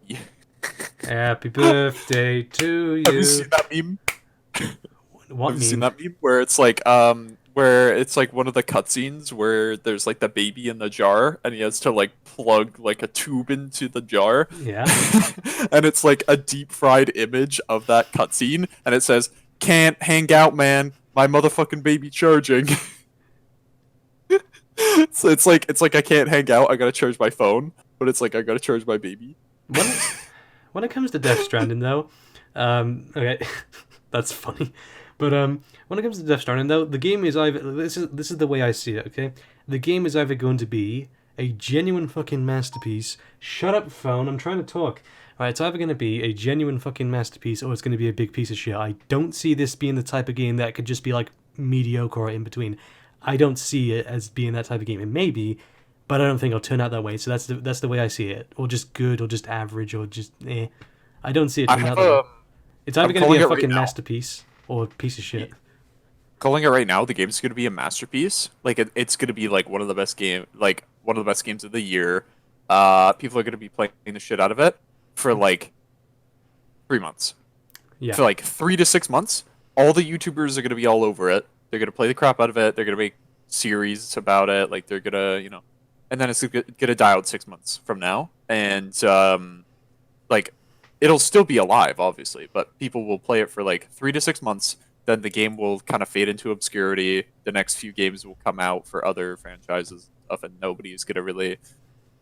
Happy birthday to Have you seen you. that meme? What Have you seen meme? that meme where it's like where it's like one of the cutscenes where there's like the baby in the jar and he has to like plug like a tube into the jar, Yeah. and it's like a deep fried image of that cutscene, and it says, "Can't hang out, man. My motherfucking baby charging." So it's like I can't hang out. I gotta charge my phone, but it's like I gotta charge my baby. When it when it comes to Death Stranding, though, okay, that's funny, but when it comes to Death Stranding, though, the game is either this is the way I see it. Okay, the game is either going to be a genuine fucking masterpiece. Shut up, phone. I'm trying to talk. Right, it's either going to be a genuine fucking masterpiece or it's going to be a big piece of shit. I don't see this being the type of game that could just be like mediocre or in between. I don't see it as being that type of game. It may be, but I don't think it'll turn out that way. So that's the way I see it, or just good, or just average, or just eh. I don't see it I turning out have that way. a. It's either I'm going to be calling a it right fucking now. masterpiece or a piece of shit. Calling it right now. The game's gonna be a masterpiece. Like it's gonna be like one of the best one of the best games of the year. People are gonna be playing the shit out of it for like 3 months. Yeah, For like 3 to 6 months, all the YouTubers are gonna be all over it. They're gonna play the crap out of it. They're gonna make series about it. Like they're gonna, and then it's gonna die out 6 months from now. And like it'll still be alive, obviously, but people will play it for like 3 to 6 months. Then the game will kind of fade into obscurity. The next few games will come out for other franchises and stuff, and nobody's gonna really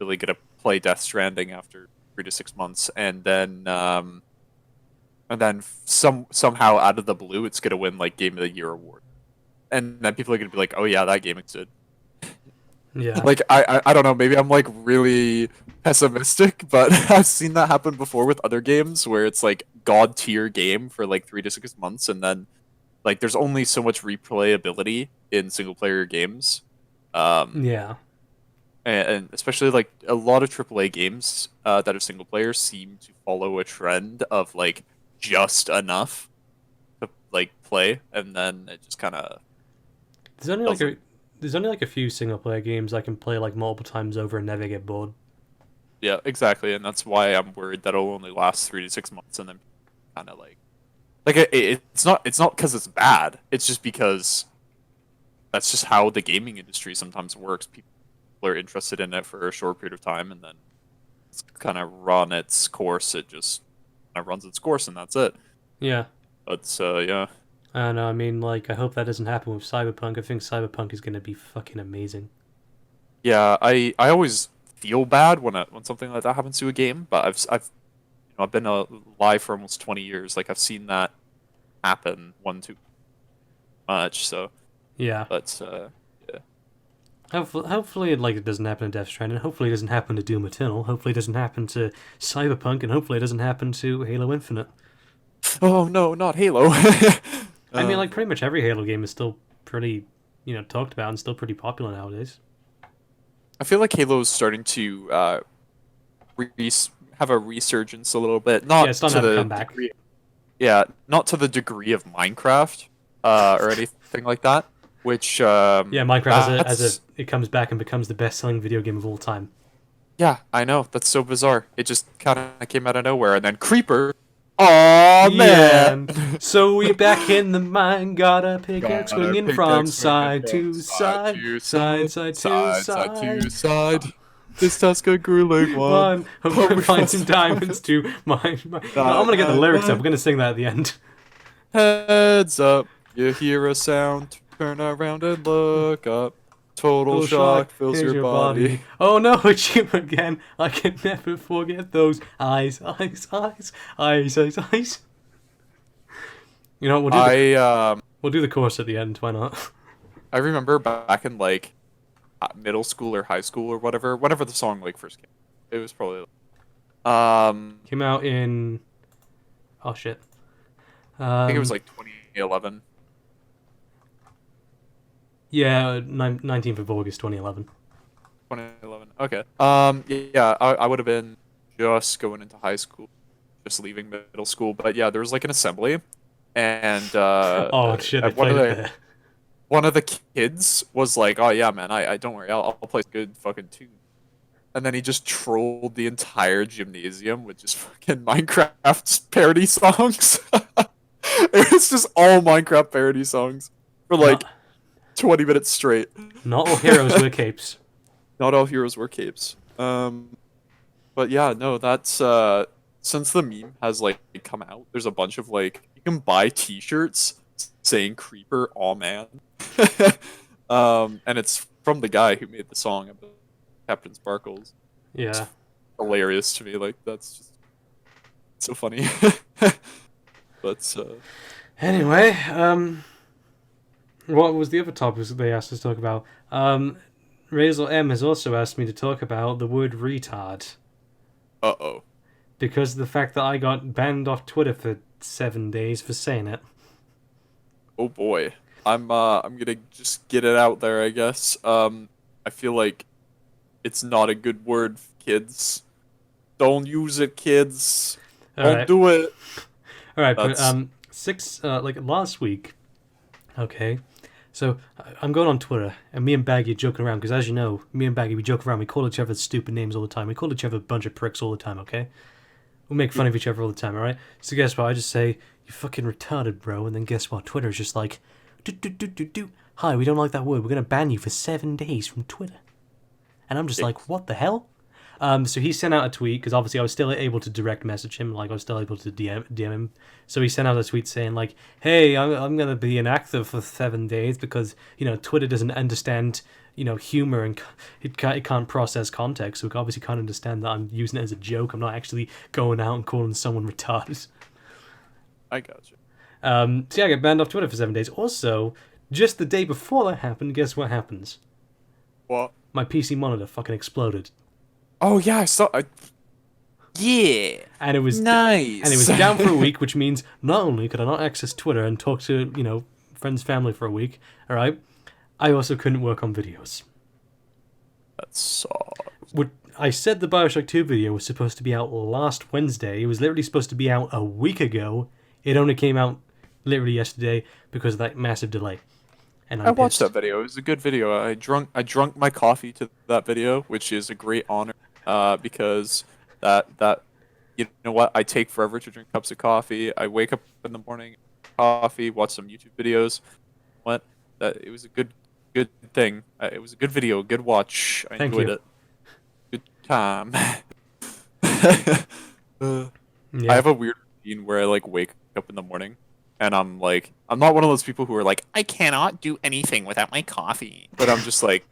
gonna play Death Stranding after 3 to 6 months. And then somehow out of the blue, it's gonna win like Game of the Year award, and then people are gonna be like, "Oh yeah, that game existed." yeah. Like I don't know, maybe I'm like really pessimistic, but I've seen that happen before with other games where it's like god tier game for like 3 to 6 months, and then like there's only so much replayability in single player games, um, Yeah. and especially like a lot of AAA games that are single player seem to follow a trend of like just enough to like play, and then it just kind of There's only like doesn't. a there's only like a few single player games I can play like multiple times over and never get bored. Yeah, exactly, and that's why I'm worried that it'll only last 3 to 6 months, and then kind of like it's not because it's bad. It's just because that's just how the gaming industry sometimes works. People are interested in it for a short period of time, and then it's kind of run its course. It just kind of runs its course, and that's it. Yeah. But yeah, I don't know. I mean, like, I hope that doesn't happen with Cyberpunk. I think Cyberpunk is going to be fucking amazing. yeah. I always feel bad when something like that happens to a game, but I've been alive for almost 20 years. Like I've seen that happen one too much. So, Yeah. but yeah. Hopefully, like, it doesn't happen to Death Stranding. Hopefully, it doesn't happen to Doom Eternal. Hopefully, it doesn't happen to Cyberpunk, and hopefully, it doesn't happen to Halo Infinite. Oh no, not Halo. I mean, Oh like, boy. pretty much every Halo game is still pretty, talked about and still pretty popular nowadays. I feel like Halo's starting to re- have a resurgence a little bit, Yeah, it's not starting to to have a the comeback. degree, yeah, not to the degree of Minecraft, or anything like that. Which Yeah, Minecraft that's it comes back and becomes the best-selling video game of all time. yeah, I know that's so bizarre. It just kind of came out of nowhere, and then Creeper. Oh Yeah, man, and so we back in the mine, got a pickaxe got our swinging from pickaxe swinging side from to side side, to side, side, side to side to side. side. This Tusker grew like one, One, hope but I we find some must find diamonds to mine. No, I'm Na, gonna get the na, lyrics up. na. We're gonna sing that at the end. Heads up, you hear a sound, turn around and look up. Total Little shock, shock fills here's your your body. body. Oh no, it's you again. I can never forget those eyes, eyes, eyes, eyes, eyes, eyes. You know, I we'll do the chorus at the end. Why not? I remember back in like middle school or high school or whatever, whenever the song like first came. It was probably Came out in oh shit. I think it was Um, like 2011. yeah, 19th of August, 2011. 2011. Okay. Yeah, I would have been just going into high school, just leaving middle school, but yeah, there was like an assembly, and Oh shit, they at one played of it the there. one of the kids was like, "Oh yeah, man, I don't worry, I'll play good fucking tune." And then he just trolled the entire gymnasium with just fucking Minecraft parody songs. It was just all Minecraft parody songs for like Not 20 minutes straight. not all heroes wear capes. Not all heroes wear capes. But yeah, no, that's since the meme has like come out, there's a bunch of like you can buy T-shirts saying "Creeper, aw man," and it's from the guy who made the song about Captain Sparkles. It's Yeah. hilarious to me. Like that's just so funny. But Anyway, what was the other topics that they asked us to talk about? Razel M has also asked me to talk about the word retard oh, because of the fact that I got banned off Twitter for 7 days for saying it. oh boy, I'm gonna just get it out there, I guess. I feel like it's not a good word for kids. Don't use it, kids. All Don't right, do it. all right, but That's like last week, okay. So I'm going on Twitter, and me and Baggy are joking around because, as you know, me and Baggy we joke around. We call each other stupid names all the time. We call each other a bunch of pricks all the time. Okay, we make fun of each other all the time. All right. So guess what? I just say you fucking retarded, bro, and then guess what? Twitter is just like, do. Hi, we don't like that word. We're gonna ban you for 7 days from Twitter. And I'm just like, what the hell? So he sent out a tweet because obviously I was still able to direct message him, like I was still able to DM him. So he sent out a tweet saying like, "Hey, I'm gonna be inactive for 7 days because Twitter doesn't understand humor and it can't process context, so it obviously can't understand that I'm using it as a joke. I'm not actually going out and calling someone retarded." I got you. So yeah, I get banned off Twitter for 7 days. Also, just the day before that happened, guess what happens? What? My PC monitor fucking exploded. Oh yeah, I saw. Yeah, and it was and it nice. was down for a week, which means not only could I not access Twitter and talk to friends, family for a week, all right, I also couldn't work on videos. That sucks. What I said, the Bioshock 2 video was supposed to be out last Wednesday. It was literally supposed to be out a week ago. It only came out literally yesterday because of that massive delay. And I I'm watched that pissed. video. It was a good video. I drunk my coffee to that video, which is a great honor. Because that you know what? I take forever to drink cups of coffee. I wake up in the morning, coffee, watch some YouTube videos. What? That it was a good thing. It was a good video, good watch. I Thank enjoyed you. it. Good time. I Yeah. have a weird routine where I like wake up in the morning and I'm not one of those people who are like, I cannot do anything without my coffee. But I'm just like,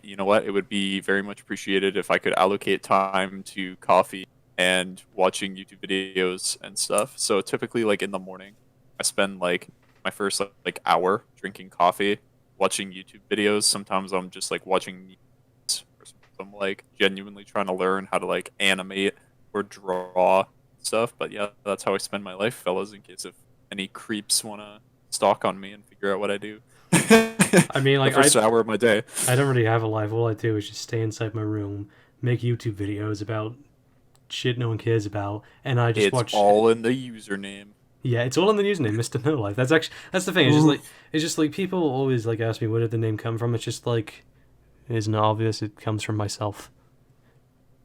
you know what? It would be very much appreciated if I could allocate time to coffee and watching YouTube videos and stuff. So typically like in the morning, I spend like my first like hour drinking coffee, watching YouTube videos. Sometimes I'm just like watching memes, or sometimes I'm like genuinely trying to learn how to like animate or draw stuff. But yeah, that's how I spend my life, fellas, in case if any creeps want to stalk on me and figure out what I do. I mean, The like first hour of my day. I don't really have a life. All I do is just stay inside my room, make YouTube videos about shit no one cares about, and I just It's watch. all in the username. Yeah, it's all in the username, Mr. No Life. That's the thing. It's just like people always like ask me where did the name come from. It's just like it isn't obvious. It comes from myself.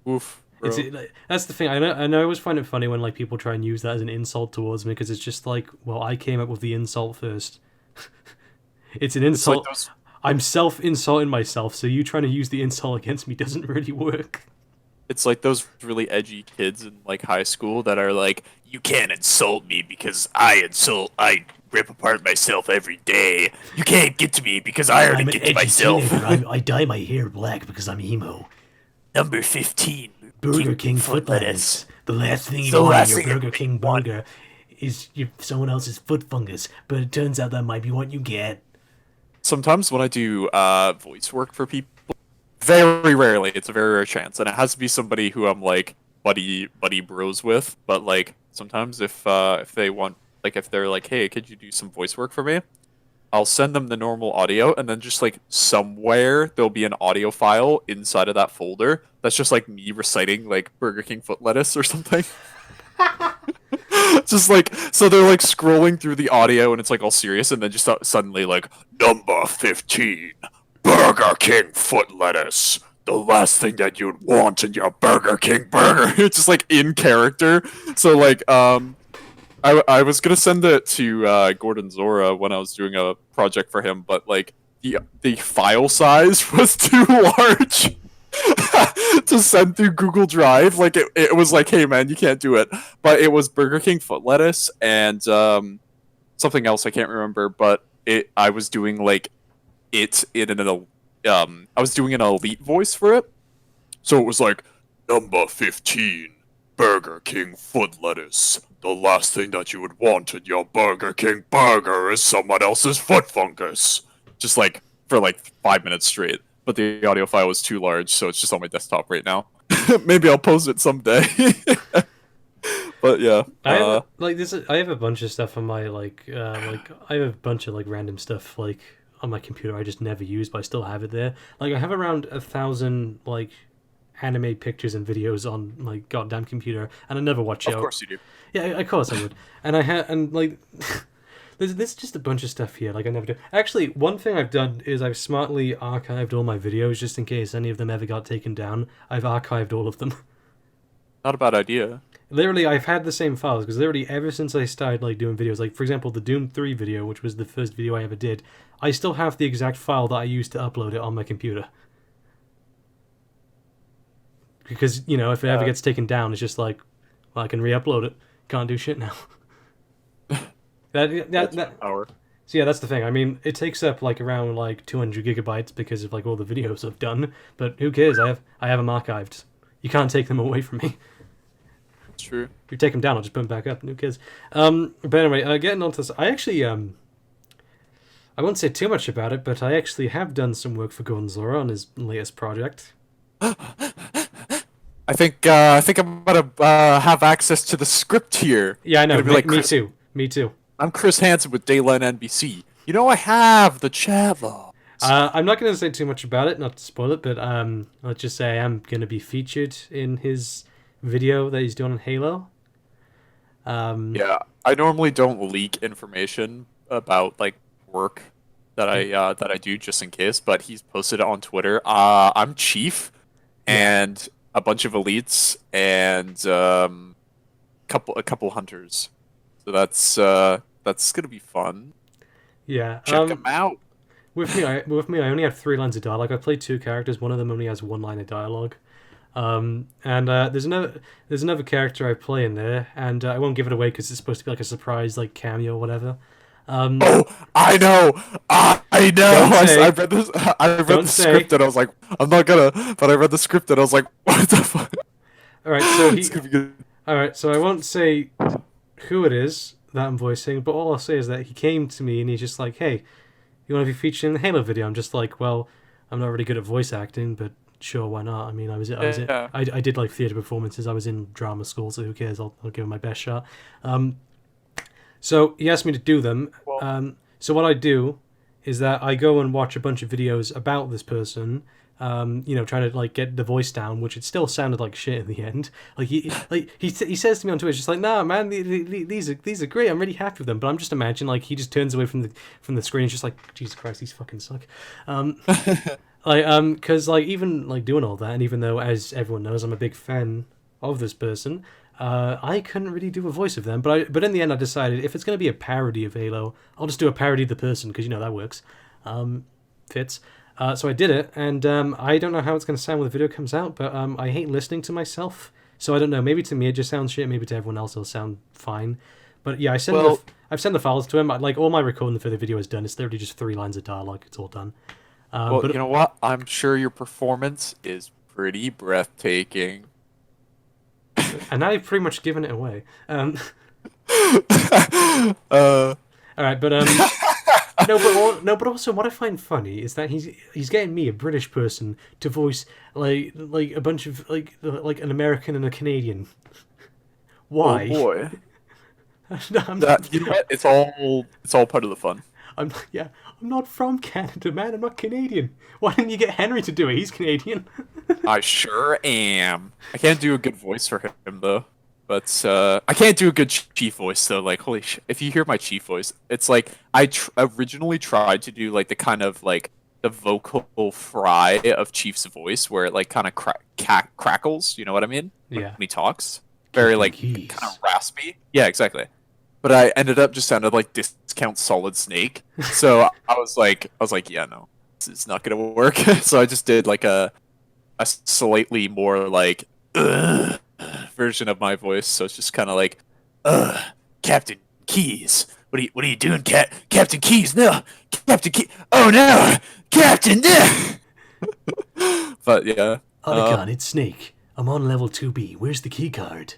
Oof, It's bro. like, that's the thing. I always find it funny when like people try and use that as an insult towards me because it's just like, well, I came up with the insult first. It's an It's like insult. those. I'm self insulting myself, so you trying to use the insult against me doesn't really work. It's like those really edgy kids in like high school that are like, "You can't insult me because I rip apart myself every day. You can't get to me because I already I'm an get to edgy myself." teenager. I dye my hair black because I'm emo. Number 15, Burger King foot foot lettuce. lettuce. The last thing It's you the want in last your thing I Burger King want. burger is someone else's foot fungus, but it turns out that might be what you get. Sometimes when I do voice work for people, very rarely, it's a very rare chance, and it has to be somebody who I'm like buddy bros with. But like sometimes if they want, like if they're like, hey, could you do some voice work for me? I'll send them the normal audio, and then just like somewhere there'll be an audio file inside of that folder that's just like me reciting like Burger King foot lettuce or something. Just like, so they're like scrolling through the audio and it's like all serious, and then just suddenly like number 15, Burger King foot lettuce. The last thing that you'd want in your Burger King burger. It's just like in character. So like I was gonna send it to Gordon Zora when I was doing a project for him, but like the file size was too large to send through Google Drive. Like it was like, hey man, you can't do it. But it was Burger King foot lettuce and something else I can't remember. But I was doing like it in an I was doing an elite voice for it, so it was like number 15, Burger King foot lettuce. The last thing that you would want in your Burger King burger is someone else's foot fungus. Just like for like 5 minutes straight. But the audio file was too large, so it's just on my desktop right now. Maybe I'll post it someday. But yeah, I have a bunch of stuff on my like I have a bunch of like random stuff like on my computer I just never use, but I still have it there. Like I have around 1,000 like anime pictures and videos on my goddamn computer, and I never watch it. Of course you do. Yeah, of course I would. And I had and like. There's just a bunch of stuff here, like I never do. Actually, one thing I've done is I've smartly archived all my videos just in case any of them ever got taken down. I've archived all of them. Not a bad idea. Literally, I've had the same files, because literally ever since I started like doing videos, like for example, the Doom 3 video, which was the first video I ever did, I still have the exact file that I used to upload it on my computer. Because, you know, if it ever gets taken down, it's just like, well, I can re-upload it. Can't do shit now. That power. So yeah, that's the thing. I mean, it takes up like around like 200 gigabytes because of like all the videos I've done. But who cares? I have them archived. You can't take them away from me. It's true. If you take them down, I'll just put them back up. Who cares? But anyway, getting on to this, I actually I won't say too much about it, but I actually have done some work for Gordon Zora on his latest project. I think I'm gonna have access to the script here. Yeah, I know. Me too. Me too. I'm Chris Hansen with Dayline NBC. You know I have the chat logs. I'm not going to say too much about it, not to spoil it, but let's just say I am going to be featured in his video that he's doing on Halo. Yeah, I normally don't leak information about like work that I do just in case, but he's posted it on Twitter. I'm Chief, and a bunch of elites, and a couple hunters. So that's gonna be fun. Yeah, check them out. With me, I only have 3 lines of dialogue. I play 2 characters. One of them only has 1 line of dialogue. And there's another character I play in there, and I won't give it away because it's supposed to be like a surprise, like cameo or whatever. Oh, I know. I know. I read this. I read the script and I was like, I'm not gonna. But I read the script and I was like, what the fuck? All right, so it's gonna be good. All right, so I won't say who it is that I'm voicing, but all I'll say is that he came to me and he's just like, hey, you want to be featured in the Halo video? I'm just like, well, I'm not really good at voice acting, but sure, why not? I mean, I did like theater performances. I was in drama school, so who cares? I'll give it my best shot. So he asked me to do them. So what I do is that I go and watch a bunch of videos about this person, trying to like get the voice down, which it still sounded like shit in the end. Like he says to me on Twitter, just like, nah, man, these are great. I'm really happy with them. But I'm just imagining like he just turns away from the screen, just like, Jesus Christ, these fucking suck. Because like even like doing all that, and even though, as everyone knows, I'm a big fan of this person, I couldn't really do a voice of them. But in the end, I decided if it's going to be a parody of Halo, I'll just do a parody of the person because that works, fits. So I did it, and I don't know how it's going to sound when the video comes out, but I hate listening to myself, so I don't know. Maybe to me it just sounds shit. Maybe to everyone else it'll sound fine. But yeah, I've sent the files to him. Like all my recording for the video is done. It's literally just 3 lines of dialogue. It's all done. But you know what? I'm sure your performance is pretty breathtaking. And now you've pretty much given it away. All right, but but also what I find funny is that he's getting me, a British person, to voice like a bunch of like an American and a Canadian. Why? Oh boy. No, you know what? It's all part of the fun. I'm not from Canada, man. I'm not Canadian. Why didn't you get Henry to do it? He's Canadian. I sure am. I can't do a good voice for him though. But I can't do a good chief voice though. Like, holy shit! If you hear my chief voice, it's like originally tried to do like the kind of like the vocal fry of Chief's voice, where it like kind of crackles. You know what I mean? When Yeah. he talks, very Captain like kind Keys. of raspy. Yeah, exactly. But I ended up just sounded like Discount Solid Snake. So I was like, yeah, no, this is not gonna work. So I just did like a slightly more like version of my voice. So it's just kind of like, Captain Keys. What are you doing, Captain Keys? No, Captain Keys. Oh no, Captain. No! But yeah, Otacon, it's Snake. I'm on level 2B. Where's the key card?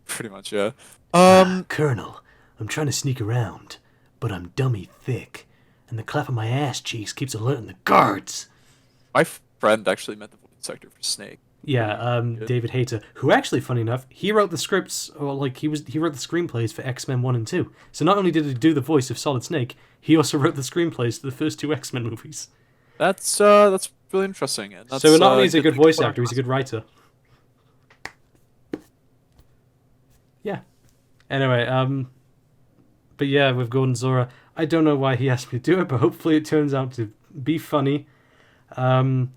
pretty much yeah. Colonel, I'm trying to sneak around, but I'm dummy thick, and the clap of my ass cheeks keeps alerting the guards. My friend actually met the voice actor for Snake. Yeah, Pretty good. David Hayter, who actually, funny enough, he wrote the scripts, or like he wrote the screenplays for X-Men 1 and 2. So not only did he do the voice of Solid Snake, he also wrote the screenplays to the first two X-Men movies. That's really interesting. And that's So not only is he a good good thing voice about actor, he's a good writer. Yeah. Anyway, but yeah, with Gordon Zora, I don't know why he asked me to do it, but hopefully it turns out to be funny. Um,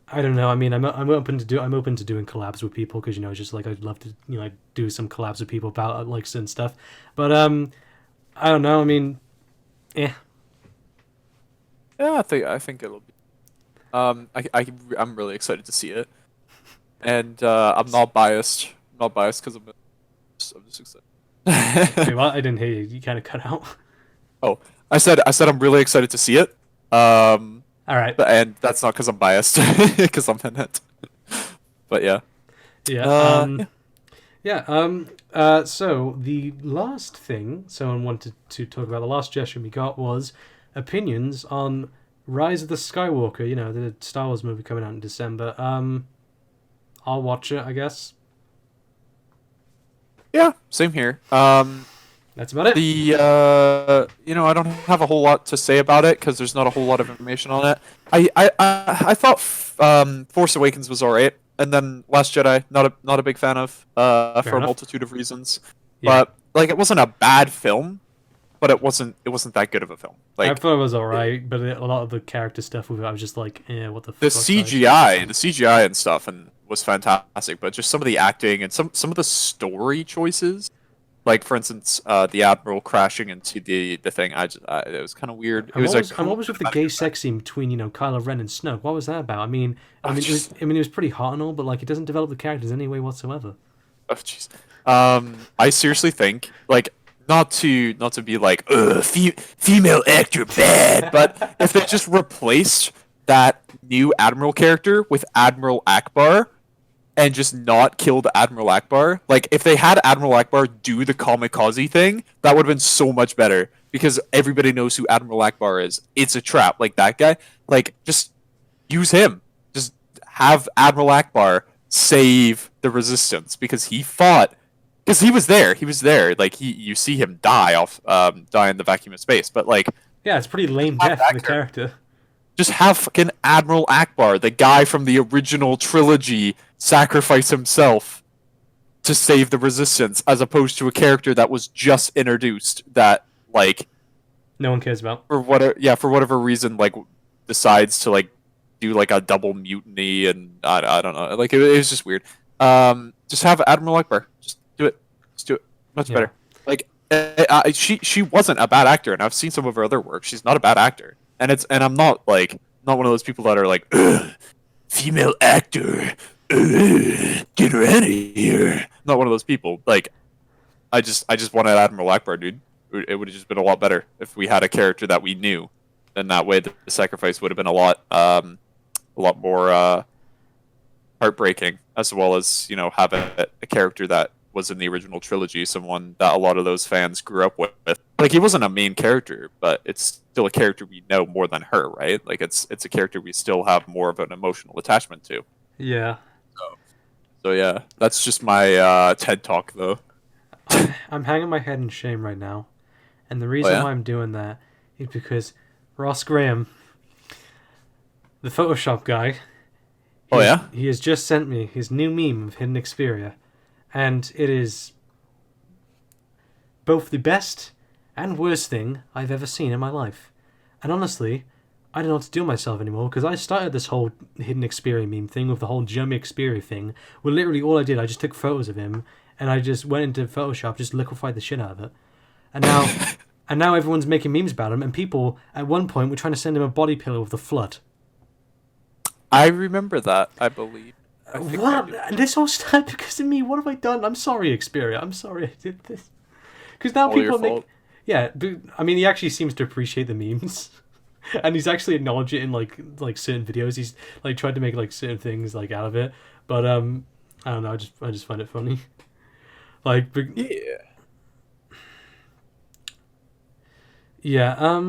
I don't know. I mean, I'm open to doing collabs with people because it's just like I'd love to do some collabs with people about like certain stuff. But I don't know. I mean, yeah, Yeah, I think it'll be. I'm really excited to see it, and I'm not biased. I'm not biased because I'm just Wait, excited. well, I didn't hear you. You kind of cut out. Oh, I said I'm really excited to see it. All right. And that's not because I'm biased, because I'm in it. But yeah. Yeah. Yeah. So the last thing someone wanted to talk about, the last gesture we got was opinions on Rise of the Skywalker. The Star Wars movie coming out in December. I'll watch it, I guess. Yeah. Same here. That's about it. I don't have a whole lot to say about it because there's not a whole lot of information on it. I thought Force Awakens was alright, and then Last Jedi not a big fan of Fair for a enough. multitude of reasons. Yeah, But like it wasn't a bad film, but it wasn't that good of a film. I Like thought it was alright, but a lot of the character stuff with it, I was just like, what the the fuck, guys? CGI and stuff and was fantastic, but just some of the acting and some of the story choices. Like for instance, the admiral crashing into the thing. It was kind of weird. It was a I'm cool always with the cinematic gay effect. sex scene between Kylo Ren and Snoke. What was that about? Oh, jeez. It was pretty hot and all, but like it doesn't develop the characters any way whatsoever. Oh, jeez. I seriously think like not to be like female actor bad, but if they just replaced that new admiral character with Admiral Akbar and just not killed Admiral Akbar. Like if they had Admiral Akbar do the kamikaze thing, that would have been so much better because everybody knows who Admiral Akbar is. It's a trap, like that guy. Like just use him. Just have Admiral Akbar save the resistance because he fought because he was there. He was there. Like you see him die in the vacuum of space. But like Yeah, it's pretty lame have death for that the character. character. Just have fucking Admiral Akbar, the guy from the original trilogy, sacrifice himself to save the resistance, as opposed to a character that was just introduced that like No one cares about. for whatever reason like decides to like do like a double mutiny and I don't know like it was just weird. Just have Admiral Akbar. Just do it. Much Yeah. better. Like she wasn't a bad actor, and I've seen some of her other work. She's not a bad actor, and I'm not one of those people that are like female actor. Get her out of here. Not one of those people. Like I just wanted Admiral Akbar, dude. It would have just been a lot better if we had a character that we knew. Then that way the sacrifice would have been a lot more heartbreaking, as well as have a character that was in the original trilogy, someone that a lot of those fans grew up with. Like he wasn't a main character, but it's still a character we know more than her, right? Like it's a character we still have more of an emotional attachment to. Yeah. So yeah, that's just my TED talk though. I'm hanging my head in shame right now. And the Oh reason yeah. why I'm doing that is because Ross Graham, the Photoshop guy, Oh yeah. he has just sent me his new meme of Hidden Xperia. and it is both the best and worst thing I've ever seen in my life. And honestly, I don't know what to do with myself anymore because I started this whole hidden Xperia meme thing with the whole Jeremy Xperia thing, where literally all I did, I just took photos of him and I just went into Photoshop, just liquefied the shit out of it. And now, and now everyone's making memes about him, and people at one point were trying to send him a body pillow with the flood. I remember that, I believe. I think I What? do. And this all started because of me. What have I done? I'm sorry, Xperia. I'm sorry I did this. Because now All your people make. fault. Yeah, but, I mean, he actually seems to appreciate the memes. And he's actually acknowledged it in like certain videos. He's like tried to make like certain things like out of it, but I don't know. I just find it funny. Like, Yeah. yeah.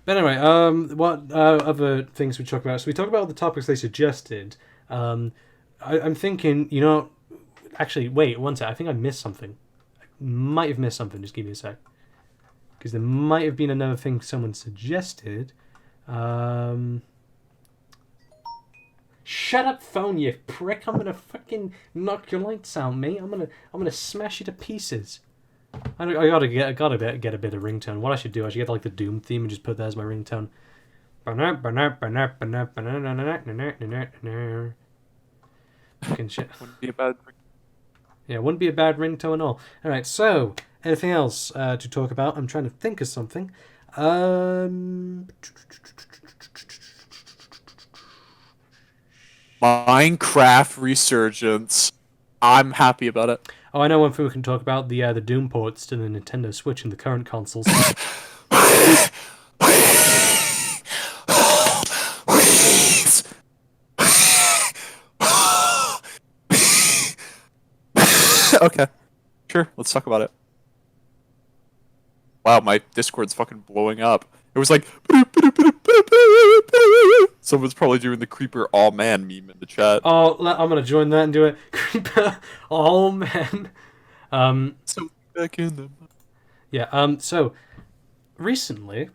But anyway, what other things we talk about? So we talk about all the topics they suggested. I'm thinking, actually, wait one sec. I think I missed something. I might have missed something. Just give me a sec. Because there might have been another thing someone suggested. Shut up, phone, you prick! I'm gonna fucking knock your lights out, mate. I'm gonna smash you to pieces. I gotta get a bit of ringtone. What I should do, I should get like the Doom theme and just put that as my ringtone. Fucking shit. Wouldn't be a bad. Yeah, wouldn't be a bad ringtone at all. Alright, so, anything else to talk about? I'm trying to think of something. Minecraft resurgence. I'm happy about it. Oh, I know one thing we can talk about, the Doom ports to the Nintendo Switch and the current consoles. Okay. Sure, let's talk about it. Wow, my Discord's fucking blowing up. It was like someone's probably doing the creeper all man meme in the chat. Oh, I'm gonna join that and do it. Creeper. Oh, man. So back in them. Yeah, so, recently,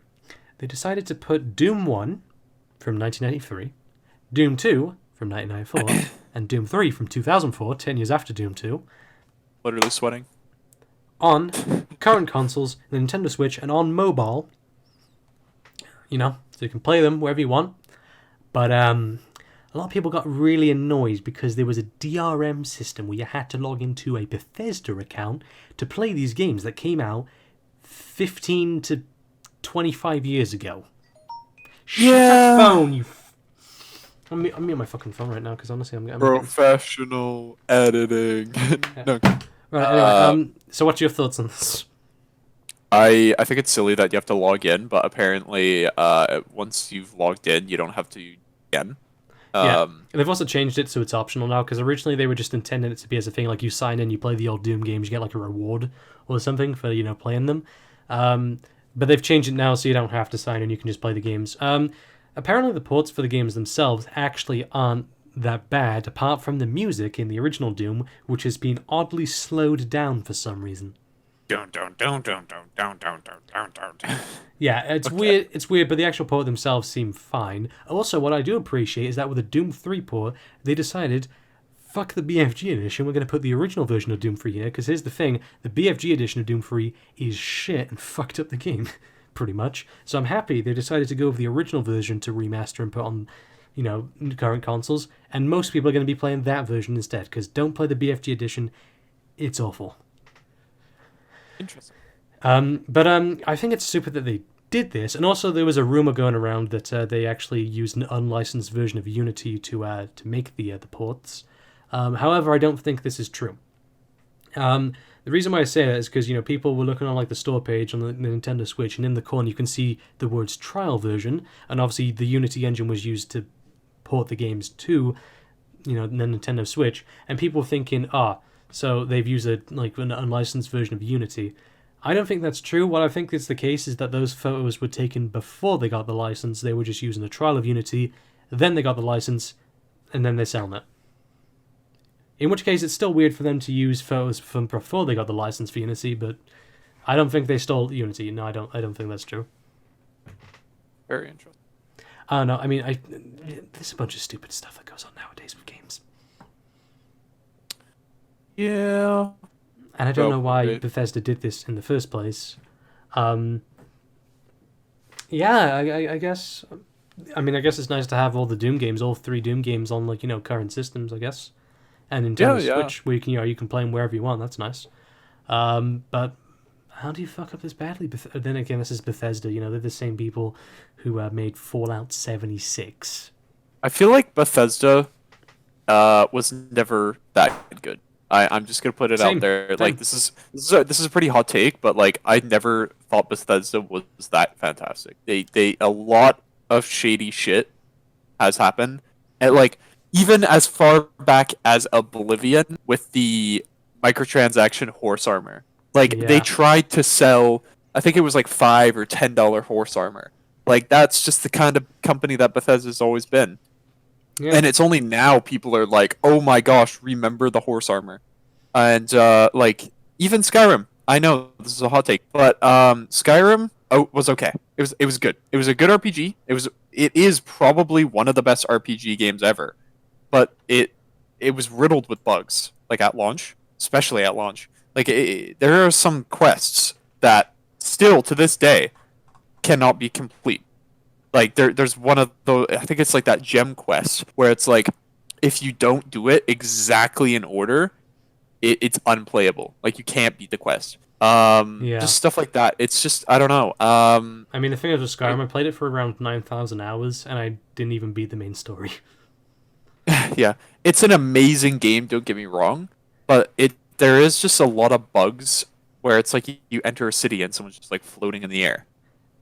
they decided to put Doom 1 from 1993, Doom 2 from 1994, and Doom 3 from 2004, 10 years after Doom 2, Literally sweating. on current consoles, the Nintendo Switch, and on mobile. So you can play them wherever you want. But a lot of people got really annoyed because there was a DRM system where you had to log into a Bethesda account to play these games that came out 15 to 25 years ago. Shut that phone, you... I'm on my fucking phone right now because honestly I'm Professional editing. No. Right, anyway, so what's your thoughts on this? I think it's silly that you have to log in, but apparently, once you've logged in, you don't have to again. Yeah, they've also changed it so it's optional now, because originally they were just intending it to be as a thing, like you sign in, you play the old Doom games, you get like a reward or something for, playing them. But they've changed it now so you don't have to sign in, you can just play the games. Apparently the ports for the games themselves actually aren't that bad, apart from the music in the original Doom, which has been oddly slowed down for some reason. Yeah, it's weird. It's weird, but the actual port themselves seem fine. Also, what I do appreciate is that with the Doom 3 port, they decided, fuck the BFG edition, we're going to put the original version of Doom 3 here, because here's the thing, the BFG edition of Doom 3 is shit and fucked up the game, pretty much. So I'm happy they decided to go with the original version to remaster and put on, current consoles, and most people are going to be playing that version instead, because don't play the BFG edition, it's awful. Interesting. But I think it's stupid that they did this, and also there was a rumor going around that they actually used an unlicensed version of Unity to make the ports. However, I don't think this is true. The reason why I say that is because people were looking on like the store page on the Nintendo Switch, and in the corner you can see the words trial version, and obviously the Unity engine was used to port the games to the Nintendo Switch, and people were thinking, so they've used an unlicensed version of Unity. I don't think that's true. What I think is the case is that those photos were taken before they got the license. They were just using the trial of Unity, then they got the license, and then they're selling it. In which case, it's still weird for them to use photos from before they got the license for Unity, but I don't think they stole Unity. No, I don't think that's true. Very interesting. No, I mean, there's a bunch of stupid stuff that goes on nowadays with games. Yeah. And I don't know Well, why right. Bethesda did this in the first place. Um, yeah, I guess. I mean, I guess it's nice to have all the Doom games, all three Doom games on like current systems, I guess, and Yeah, Nintendo yeah. Switch, where you can you can play them wherever you want. That's nice. But how do you fuck up this badly? Then again, this is Bethesda. They're the same people who made Fallout 76. I feel like Bethesda was never that good. I'm just gonna put it out Same, there. Like same. this is a pretty hot take, but like I never thought Bethesda was that fantastic. They a lot of shady shit has happened, and like even as far back as Oblivion with the microtransaction horse armor. Like they Yeah, tried to sell, I think it was like $5 or $10 horse armor. Like that's just the kind of company that Bethesda's always been. yeah, And it's only now people are like, "Oh my gosh, remember the horse armor?" And like even Skyrim. I know this is a hot take, but Skyrim was okay. It was good. It was a good RPG. It is probably one of the best RPG games ever. But it was riddled with bugs like at launch, especially at launch. Like there are some quests that still to this day cannot be complete. Like there's one of the I think it's like that gem quest where it's like if you don't do it exactly in order, it's unplayable. Like you can't beat the quest. yeah. Just stuff like that. It's just I don't know. I mean, the thing is with It, Skyrim, I played it for around 9,000 hours, and I didn't even beat the main story. yeah, it's an amazing game. Don't get me wrong, but there is just a lot of bugs where it's like you enter a city and someone's just like floating in the air.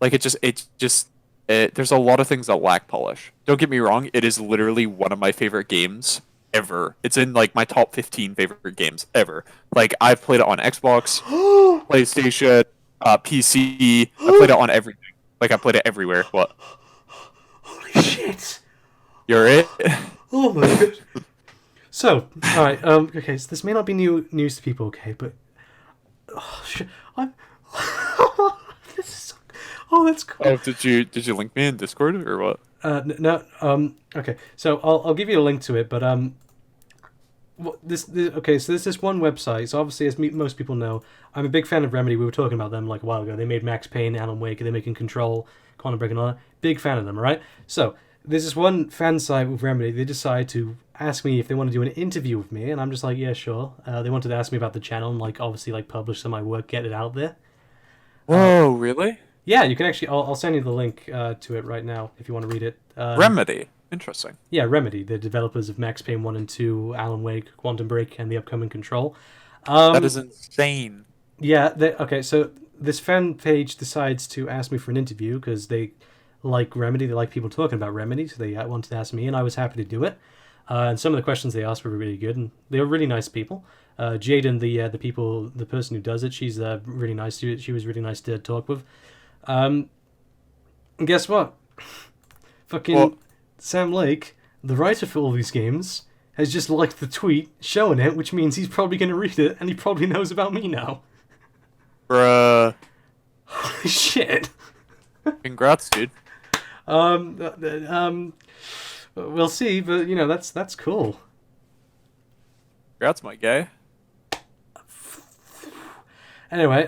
Like there's a lot of things that lack polish. Don't get me wrong, it is literally one of my favorite games ever. It's in like my top 15 favorite games ever. Like I've played it on Xbox, Holy PlayStation, PC. I played it on everything. Like I played it everywhere. What? shit! You're it? Oh my god. So, alright, okay, so this may not be news to people, okay, but oh shit, I'm this is so, oh that's cool. Oh, did you link me in Discord or what? No, okay, so I'll give you a link to it, but okay, so there's this one website. So obviously, as most people know, I'm a big fan of Remedy. We were talking about them like a while ago. They made Max Payne, Alan Wake, they're making Control, Quantum Break, and all that. Big fan of them, all right? So there's this one fan site with Remedy. They decide to ask me if they want to do an interview with me, and I'm just like, yeah, sure. They wanted to ask me about the channel and like obviously like publish some of my work, get it out there. Whoa, really? Yeah, you can actually. I'll send you the link to it right now if you want to read it. Remedy. Interesting. Yeah, Remedy, the developers of Max Payne 1 and 2, Alan Wake, Quantum Break, and the upcoming Control. That is insane. Yeah, okay, so this fan page decides to ask me for an interview because they like Remedy, they like people talking about Remedy, so they wanted to ask me, and I was happy to do it. And some of the questions they asked were really good, and they were really nice people. Jaden, the person who does it, she's really nice. She was really nice to talk with. And guess what? Fucking Well, Sam Lake, the writer for all these games, has just liked the tweet showing it, which means he's probably going to read it, and he probably knows about me now. bruh. Holy shit. Congrats, dude. Um, we'll see, but that's cool. Congrats, my guy. Anyway,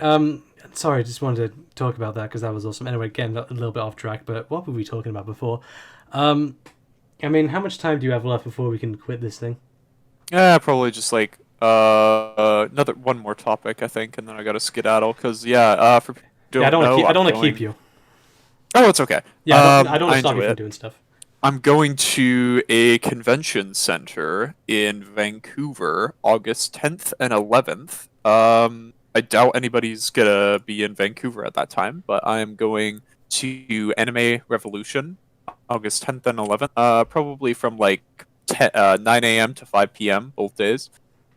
sorry, just wanted to talk about that because that was awesome. Anyway, again, a little bit off track, but what were we talking about before? I mean, how much time do you have left before we can quit this thing? Yeah, probably just like another one more topic, I think, and then I gotta skedaddle because yeah, for people who Yeah, don't know, I I'm don't want to keep going. you. Oh, it's okay. Yeah, I don't want I to stop you enjoy from it. doing stuff. I'm going to a convention center in Vancouver, August 10th and 11th. I doubt anybody's gonna be in Vancouver at that time, but I am going to Anime Revolution, August 10th and 11th. Probably from like 9 a.m. to 5 p.m. both days.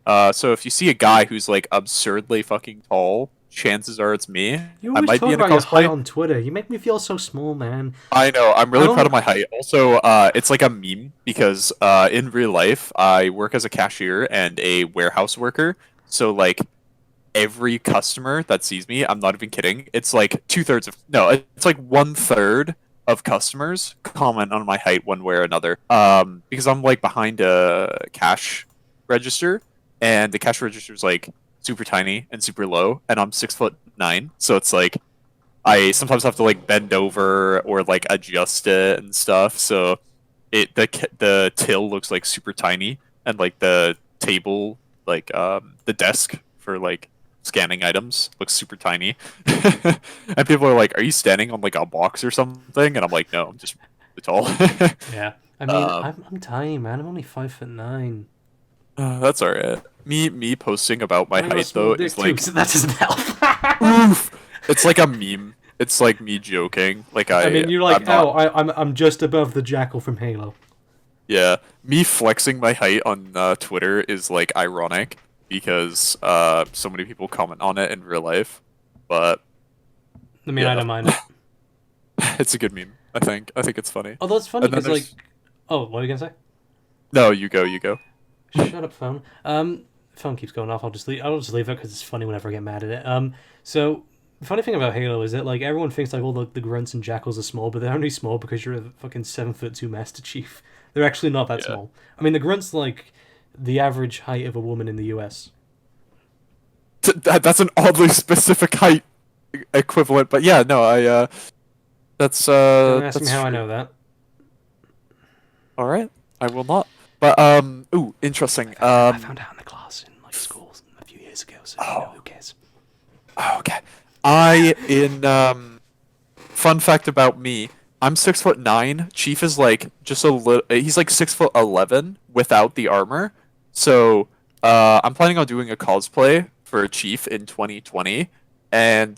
So if you see a guy who's like absurdly fucking tall, chances are it's me. You I always might be talk in a about your height cosplay. on Twitter. You make me feel so small, man. I know. I'm I really proud don't. of my height. Also, it's like a meme because in real life, I work as a cashier and a warehouse worker. So like every customer that sees me, I'm not even kidding. It's like 2/3 of no, it's like 1/3 of customers comment on my height one way or another. Because I'm like behind a cash register. and the cash register is like super tiny and super low, and I'm 6'9", so it's like I sometimes have to like bend over or like adjust it and stuff. So the till looks like super tiny, and like the table, like the desk for like scanning items looks super tiny. And people are like, "Are you standing on like a box or something?" And I'm like, "No, I'm just really tall." Yeah. I mean, um, I'm tiny, man. I'm only 5'9". that's all right. Me posting about my I got a height small though dick is too, like, so that doesn't help. oof. It's like a meme. It's like me joking. Like I mean, you're I'm like, not. oh, I'm just above the jackal from Halo. Yeah, me flexing my height on Twitter is like ironic because so many people comment on it in real life. But I mean, I yeah, don't mind it. it's a good meme. I think it's funny. Although it's funny And then because, like, there's oh, what are you gonna say? no, you go, you go. Shut up, phone. Phone keeps going off. I'll just leave it because it's funny whenever I get mad at it. So the funny thing about Halo is that like everyone thinks like all the grunts and jackals are small, but they're only small because you're a fucking 7'2" Master Chief. They're actually not that Yeah, small. I mean, the grunts like the average height of a woman in the U.S. that's an oddly specific height equivalent, but yeah, no, Don't ask me that's how I true. know that. All right, I will not. But ooh, interesting. I found out in the class in like school a few years ago, so you know Oh, who cares. okay. I in fun fact about me, I'm 6'9". Chief is like just a little. He's like 6'11" without the armor. So I'm planning on doing a cosplay for Chief in 2020. And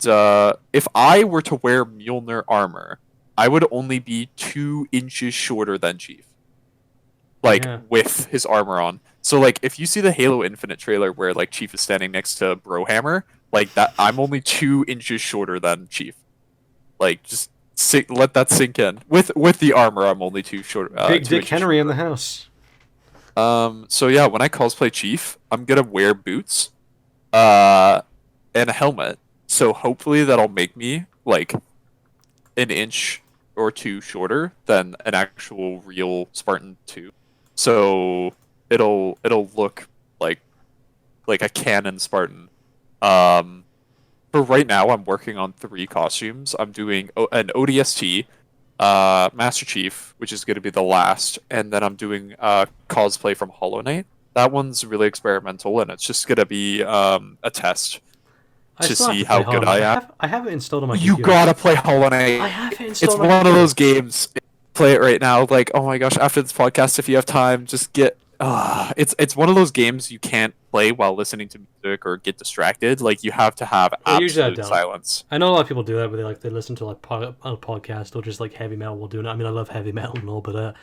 if I were to wear Mjolnir armor, I would only be 2 inches shorter than Chief, like Yeah. with his armor on. So like if you see the Halo Infinite trailer where like Chief is standing next to Brohammer, like that, I'm only 2 inches shorter than Chief. Like just let that sink in. With the armor, I'm only Big two Dick inches Henry shorter in the than him. house. So yeah, when I cosplay Chief, I'm gonna wear boots, uh, and a helmet. So hopefully that'll make me like an inch or two shorter than an actual real Spartan 2. So it'll look like a canon Spartan. Um, for right now, I'm working on 3 costumes. I'm doing an ODST, Master Chief, which is going to be the last, and then I'm doing cosplay from Hollow Knight. That one's really experimental, and it's just going to be a test I to still have see to play how Hollow good Knight. I am. I have it installed on my You computer. gotta play Hollow I Knight. have it It's installed on my one of computer. those games. Play it right now. Like, oh my gosh! After this podcast, if you have time, just get. It's one of those games you can't play while listening to music or get distracted. Like, you have to have Well, usually I absolute don't. silence. I know a lot of people do that, but they listen to like a podcast or just like heavy metal while doing it. I mean, I love heavy metal and all, but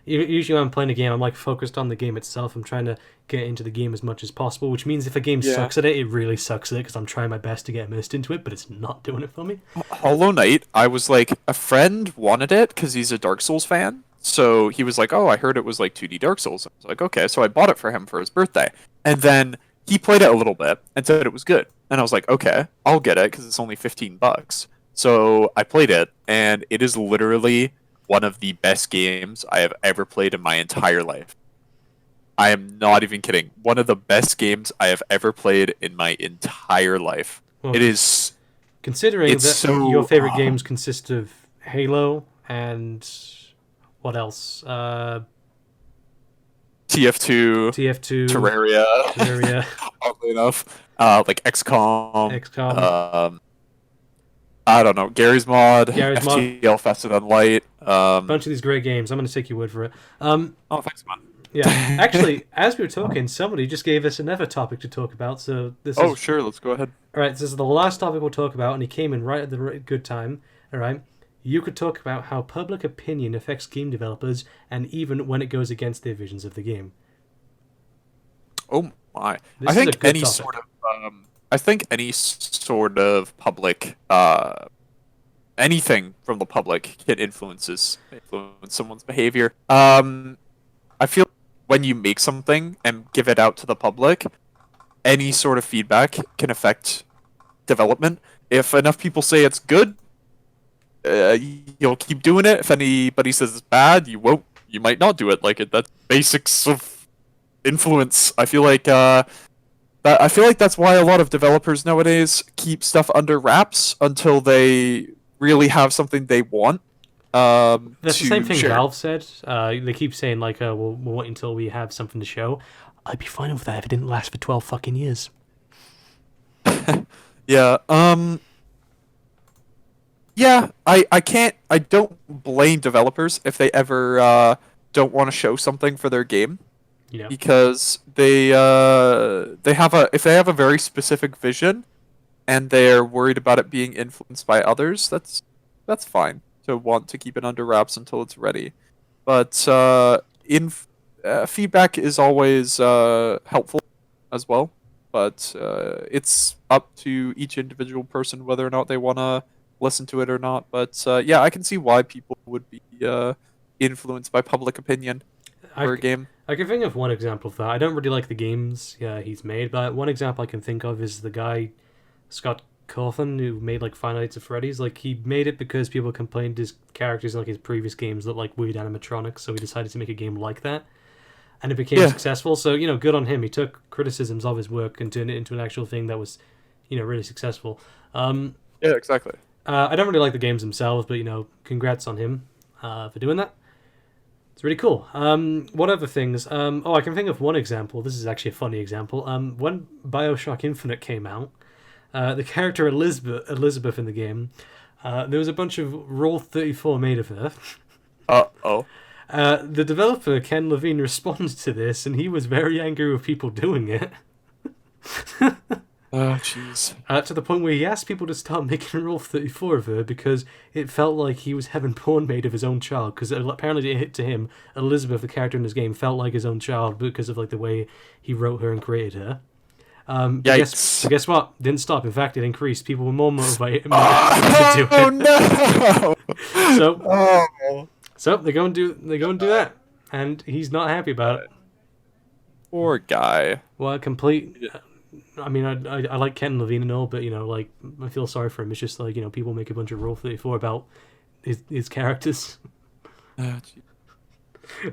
usually when I'm playing a game, I'm like focused on the game itself. I'm trying to get into the game as much as possible, which means if a game Yeah. sucks at it, it really sucks at it because I'm trying my best to get immersed into it, but it's not doing it for me. Hollow Knight, I was like, a friend wanted it because he's a Dark Souls fan. So he was like, "Oh, I heard it was like 2D Dark Souls." I was like, "Okay." So I bought it for him for his birthday, and then he played it a little bit and said it was good. And I was like, "Okay, I'll get it because it's only $15." So I played it, and it is literally one of the best games I have ever played in my entire life. I am not even kidding. One of the best games I have ever played in my entire life. Well, It is. considering It's that your so. favorite games consist of Halo and what else? TF2, TF2, Terraria, Terraria, oddly enough, like XCOM, XCOM, I don't know, Gary's Mod, Garry's Mod. FTL Faster Than Light. Bunch of these great games. I'm going to take your word for it. Oh, thanks, Yeah. man. Actually, as we were talking, somebody just gave us another topic to talk about. So this Oh, is sure, let's go ahead. all right. This is the last topic we'll talk about, and he came in right at the good time. All right. You could talk about how public opinion affects game developers, and even when it goes against their visions of the game. Oh my! This I is a think good any topic. sort of, I think any sort of public, anything from the public can influence someone's behavior. I feel when you make something and give it out to the public, any sort of feedback can affect development. If enough people say it's good, you'll keep doing it. If anybody says it's bad, you won't. You might not do it. Like that's basics of influence. I feel like I feel like that's why a lot of developers nowadays keep stuff under wraps until they really have something they want That's the same to thing share. Valve said. They keep saying like, we'll wait until we have something to show. I'd be fine with that if it didn't last for 12 fucking years. Yeah. Yeah. I don't blame developers if they ever don't want to show something for their game You know. because they have a if they have a very specific vision and they're worried about it being influenced by others, that's fine to want to keep it under wraps until it's ready. But in feedback is always helpful as well. But it's up to each individual person whether or not they want to listen to it or not. But yeah, I can see why people would be influenced by public opinion I, for a game. I can think of one example of that. I don't really like the games he's made, but one example I can think of is the guy Scott Cawthon who made like Five Nights at Freddy's. Like he made it because people complained his characters in like his previous games looked like weird animatronics, so he decided to make a game like that. And it became Yeah. successful. So, good on him. He took criticisms of his work and turned it into an actual thing that was, really successful. Yeah, exactly. I don't really like the games themselves, but, congrats on him for doing that. It's really cool. What other things? I can think of one example. This is actually a funny example. When Bioshock Infinite came out, the character Elizabeth in the game, there was a bunch of Rule 34 made of her. Oh. The developer, Ken Levine, responded to this, and he was very angry with people doing it. Oh, jeez. To the point where he asked people to start making Rule 34 of her because it felt like he was having porn made of his own child. Because apparently it hit to him, Elizabeth, the character in this game, felt like his own child because of like the way he wrote her and created her. But Yikes. guess what? Didn't stop. In fact, it increased. People were more motivated to do Oh it. no! So, Oh, so they go and do that, and he's not happy about it. poor guy. Well, complete. I mean, I like Ken Levine and all, but like I feel sorry for him. It's just like people make a bunch of Rule 34 about his characters. Oh,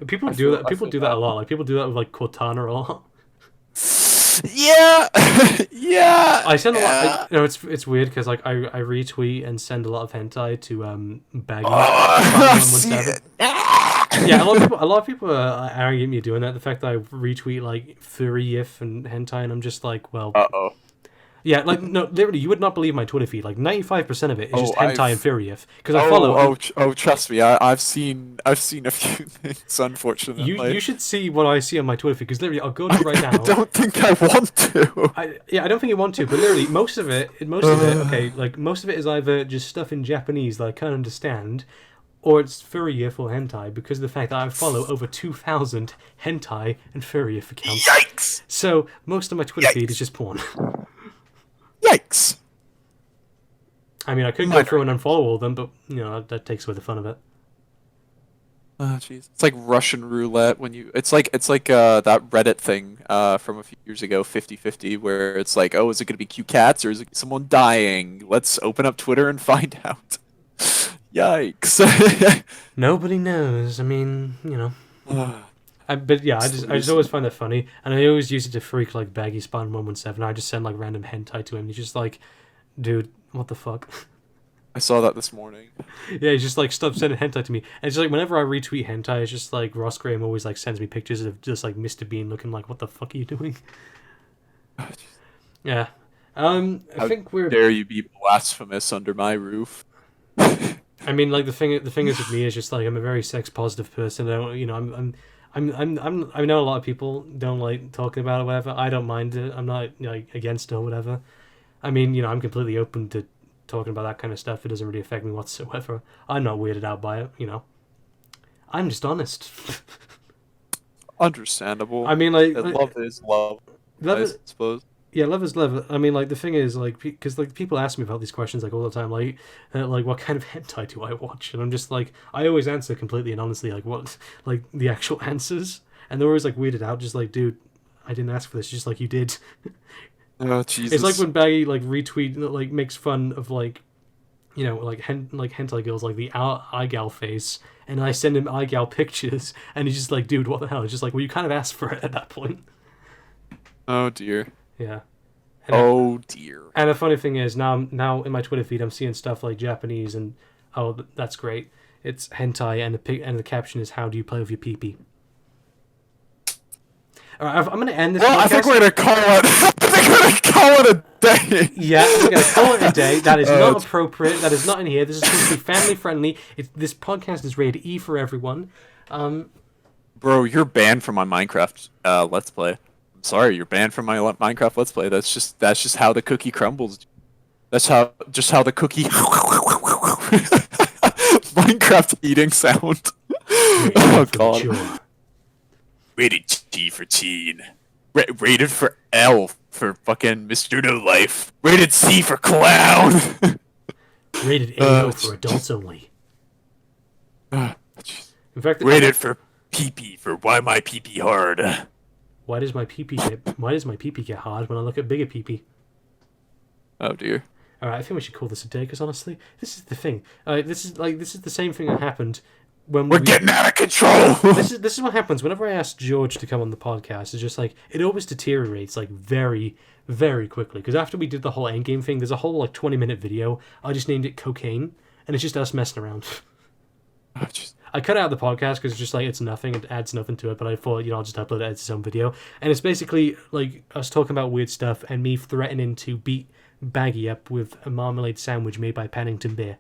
People I do feel- that. I People feel do that bad. a lot. Like people do that with like Cortana a lot. Yeah, yeah. I send a lot. yeah. It's weird because like I retweet and send a lot of hentai to Baggy. Oh, see 117. it. Ah! Yeah, a lot of people are arrogant at me doing that. The fact that I retweet like furry gif and hentai, and I'm just like, well, Uh-oh. yeah, like no, literally, you would not believe my Twitter feed. Like 95% of it is just Oh, hentai and furry gif because I Oh, follow. trust me. I've seen a few things, unfortunately. You should see what I see on my Twitter feed because literally I'll go to it right I now. don't think I want to. I don't think you want to, but literally most of it, okay, like most of it is either just stuff in Japanese that I can't understand, or it's furry gif or hentai because of the fact that I follow over 2,000 hentai and furry gif accounts. Yikes! So most of my Twitter feed is just porn. Yikes! I mean, I could go Minor. through and unfollow all of them, but that takes away the fun of it. Oh, jeez. It's like Russian roulette when you. It's like that Reddit thing from a few years ago, 50-50, where it's like, oh, is it gonna be cute cats or is it someone dying? Let's open up Twitter and find out. Yikes! Nobody knows. I mean, but yeah, I just always find that funny, and I always use it to freak like Baggy Spawn 117. I just send like random hentai to him. He's just like, dude, what the fuck? I saw that this morning. Yeah, he's just like, stop sending hentai to me. And it's just like whenever I retweet hentai, it's just like Ross Graham always like sends me pictures of just like Mr. Bean looking like, what the fuck are you doing? Oh, jeez. Yeah. I think we're. Dare you be blasphemous under my roof? I mean, like the thing is with me is just like I'm a very sex positive person. I don't, I know a lot of people don't like talking about it, or whatever. I don't mind it. I'm not like against it or whatever. I mean, I'm completely open to talking about that kind of stuff. It doesn't really affect me whatsoever. I'm not weirded out by it. I'm just honest. Understandable. I mean, like Love is love, love I is, suppose. yeah, love is love. I mean, like the thing is, like, because like people ask me about these questions like all the time, like what kind of hentai do I watch? And I'm just like, I always answer completely and honestly, like what, like the actual answers, and they're always like weirded out, just like, dude, I didn't ask for this, just like you did. Oh, Jesus. It's like when Baggy like retweet like makes fun of like, like hentai girls like the eye gal face, and I send him eye gal pictures, and he's just like, dude, what the hell? It's just like, well, you kind of asked for it at that point. Oh, dear. Yeah. And Oh dear. and the funny thing is now in my Twitter feed I'm seeing stuff like Japanese and that's great. It's hentai and the caption is how do you play with your pee pee. All right, I'm going to end this Well, I think podcast. we're gonna call it. I think we're gonna call it a day. Yeah, we're going to call it a day. That is not It's- appropriate. That is not in here. This is supposed to be family friendly. This podcast is rated E for everyone. Bro, you're banned from my Minecraft Let's Play. I'm sorry, you're banned from my Minecraft Let's Play. That's just how the cookie crumbles. That's how the cookie Minecraft eating sound. Rated Oh M for god. mature. Rated T for teen. Rated for L for fucking Mr. No Life. Rated C for clown. Rated AO for adults only. In fact, Rated for PP for why my PP hard. why does my pee pee get hard when I look at bigger pee pee? Oh dear. All right, I think we should call this a day because honestly, this is the thing. This is the same thing that happened when We're getting out of control. this is what happens whenever I ask George to come on the podcast. It's just like it always deteriorates like very very quickly because after we did the whole endgame thing, there's a whole like 20-minute video. I just named it cocaine, and it's just us messing around. Oh, jeez. I cut out the podcast because it's just like it's nothing, it adds nothing to it. But I thought I'll just upload it as its own video, and it's basically like us talking about weird stuff and me threatening to beat Baggy up with a marmalade sandwich made by Pennington Beer.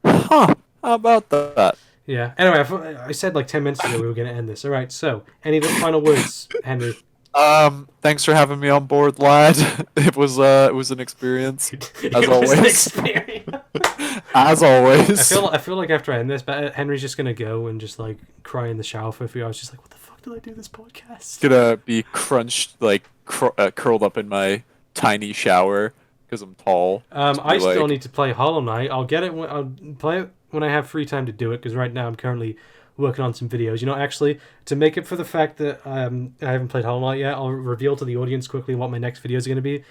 Huh. How about that? Yeah. Anyway, I said like 10 minutes ago we were going to end this. All right. So, any final words, Henry? Thanks for having me on board, lad. It was an experience. As Was an always. experience. As always. I feel like after I end this, but Henry's just going to go and just like cry in the shower for a few hours. Just like, what the fuck did I do this podcast? Gonna be crunched, like curled up in my tiny shower because I'm tall. I still need to play Hollow Knight. I'll get it. I'll play it when I have free time to do it. Because right now I'm currently working on some videos. Actually, to make up for the fact that I haven't played Hollow Knight yet, I'll reveal to the audience quickly what my next videos are going to be.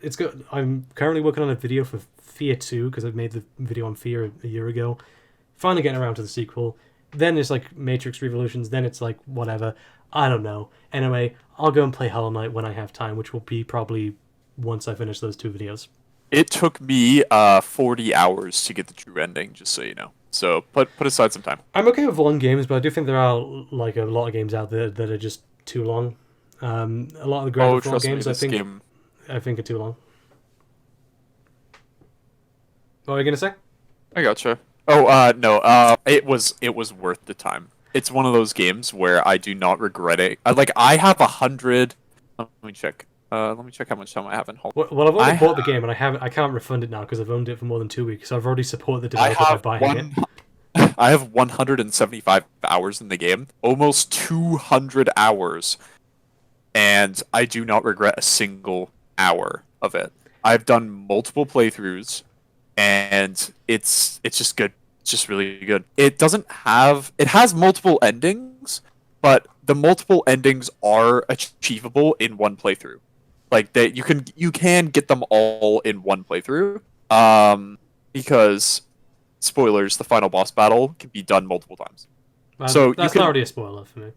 It's good. I'm currently working on a video for Fear 2 because I made the video on Fear a year ago. Finally getting around to the sequel. Then it's like Matrix Revolutions. Then it's like whatever. I don't know. Anyway, I'll go and play Hollow Knight when I have time, which will be probably once I finish those 2 videos. It took me 40 hours to get the true ending, just so you know. So put aside some time. I'm okay with long games, but I do think there are like a lot of games out there that are just too long. A lot of the Grand Theft Auto games, I think are too long. What were you gonna say? I gotcha. Oh, no. It was worth the time. It's one of those games where I do not regret it. I have 100. Let me check. Let me check how much time I have in Hollow. Well, I've already bought the game, and I can't refund it now because I've owned it for more than 2 weeks. So I've already supported the developer by buying it. I have 175 hours in the game, almost 200 hours, and I do not regret a single hour of it. I've done multiple playthroughs, and it's just good. It's just really good. It has multiple endings, but the multiple endings are achievable in one playthrough. Like that, you can get them all in one playthrough. Because spoilers, the final boss battle can be done multiple times. So that's not already a spoiler for me.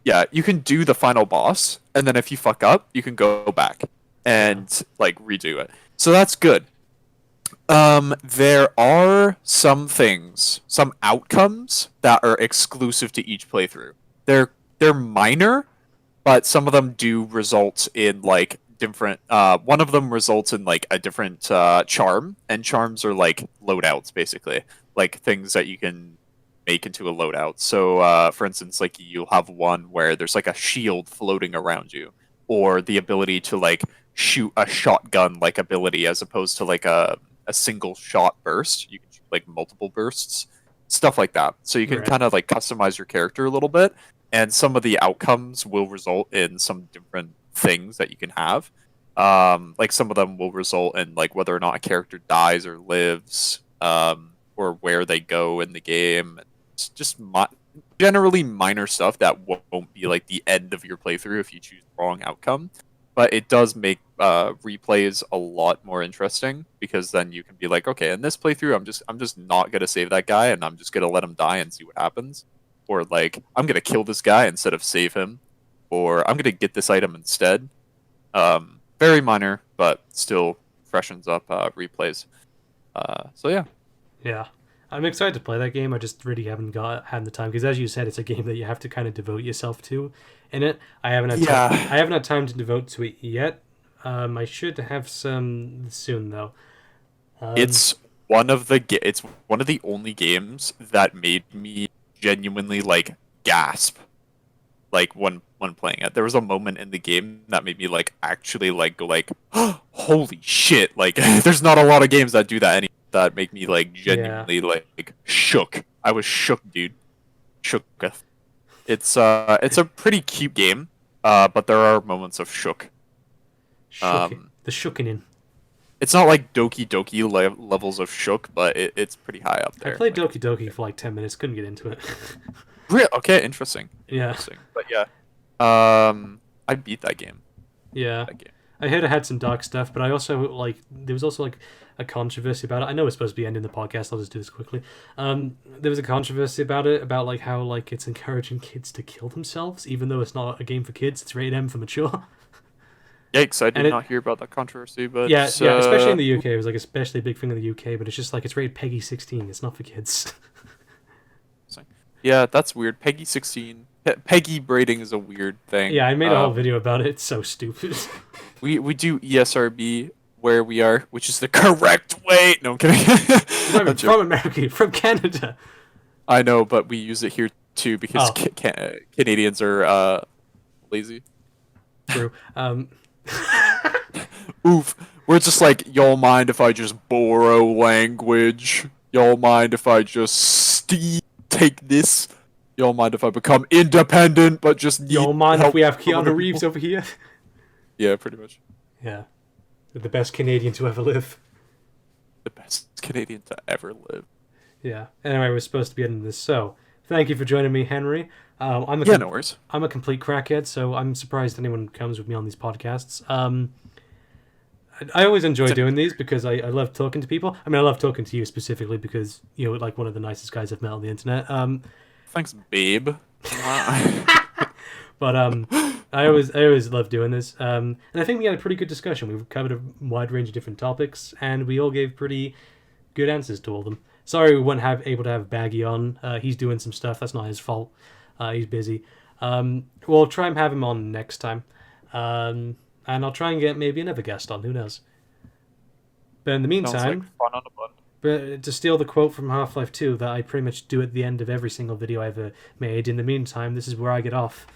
Yeah, you can do the final boss, and then if you fuck up, you can go back and like redo it. So that's good. There are some things, some outcomes that are exclusive to each playthrough. They're minor, but some of them do result in like different. One of them results in like a different charm, and charms are like loadouts, basically, like things that you can make into a loadout. So, for instance, like you'll have one where there's like a shield floating around you, or the ability to like shoot a shotgun like ability as opposed to like a single shot burst. You can shoot like multiple bursts, stuff like that. So you can Right. kind of like customize your character a little bit, and some of the outcomes will result in some different things that you can have. Like some of them will result in like whether or not a character dies or lives, or where they go in the game. It's just generally minor stuff that won't be like the end of your playthrough if you choose the wrong outcome. But it does make replays a lot more interesting because then you can be like, okay, in this playthrough, I'm just not gonna save that guy, and I'm just gonna let him die and see what happens, or like I'm gonna kill this guy instead of save him, or I'm gonna get this item instead. Very minor, but still freshens up replays. So yeah. Yeah. I'm excited to play that game. I just really haven't had the time because, as you said, it's a game that you have to kind of devote yourself to. In it, I haven't had time. I Yeah. haven't had time to devote to it yet. I should have some soon though. Um, It's it's one of the only games that made me genuinely like gasp like when playing it. There was a moment in the game that made me like actually like go like holy shit. Like there's not a lot of games that do that that make me like yeah, genuinely like shook. I was shook, dude. Shook. It's a pretty cute game, but there are moments of shook. shook Um the shookening. it's not like Doki Doki levels of shook, but it's pretty high up I there. played Like, Doki Doki for like 10 minutes. Couldn't get into it. real okay, interesting, Yeah, interesting. But yeah, I beat that game. yeah. That game. I heard it had some dark stuff, but I also like there was also like a controversy about it. I know it's supposed to be ending the podcast. I'll just do this quickly. There was a controversy about it, about like how like it's encouraging kids to kill themselves, even though it's not a game for kids. It's rated M for mature. Yikes! I And did it, not hear about that controversy, but yeah, yeah, especially in the UK, it was like especially a big thing in the UK. But it's just like it's rated Peggy 16. It's not for kids. yeah, that's weird. Peggy 16. Peggy braiding is a weird thing. Yeah, I made a whole video about it. It's so stupid. We do ESRB where we are, which is the correct way. No, I'm kidding. You're not even from America, you're from Canada. I know, but we use it here too because Oh. Canadians are lazy. True. Oof. We're just like, y'all mind if I just borrow language? Y'all mind if I just take this? Y'all mind if I become independent but just need Y'all mind if help we have from other Keanu Reeves people? over here? Yeah, pretty much. Yeah. They're the best Canadian to ever live. The best Canadian to ever live. Yeah. Anyway, we're supposed to be ending this. So, thank you for joining me, Henry. No worries. I'm a complete crackhead, so I'm surprised anyone comes with me on these podcasts. I always enjoy doing these because I love talking to people. I mean, I love talking to you specifically because you're like one of the nicest guys I've met on the internet. Thanks, babe. But I always love doing this. And I think we had a pretty good discussion. We covered a wide range of different topics, and we all gave pretty good answers to all of them. Sorry we weren't able to have Baggy on. He's doing some stuff. That's not his fault. He's busy. We'll try and have him on next time. And I'll try and get maybe another guest on. Who knows? But in the Sounds meantime, like fun on a bun. but to steal the quote from Half-Life 2 that I pretty much do at the end of every single video I ever made, in the meantime, this is where I get off.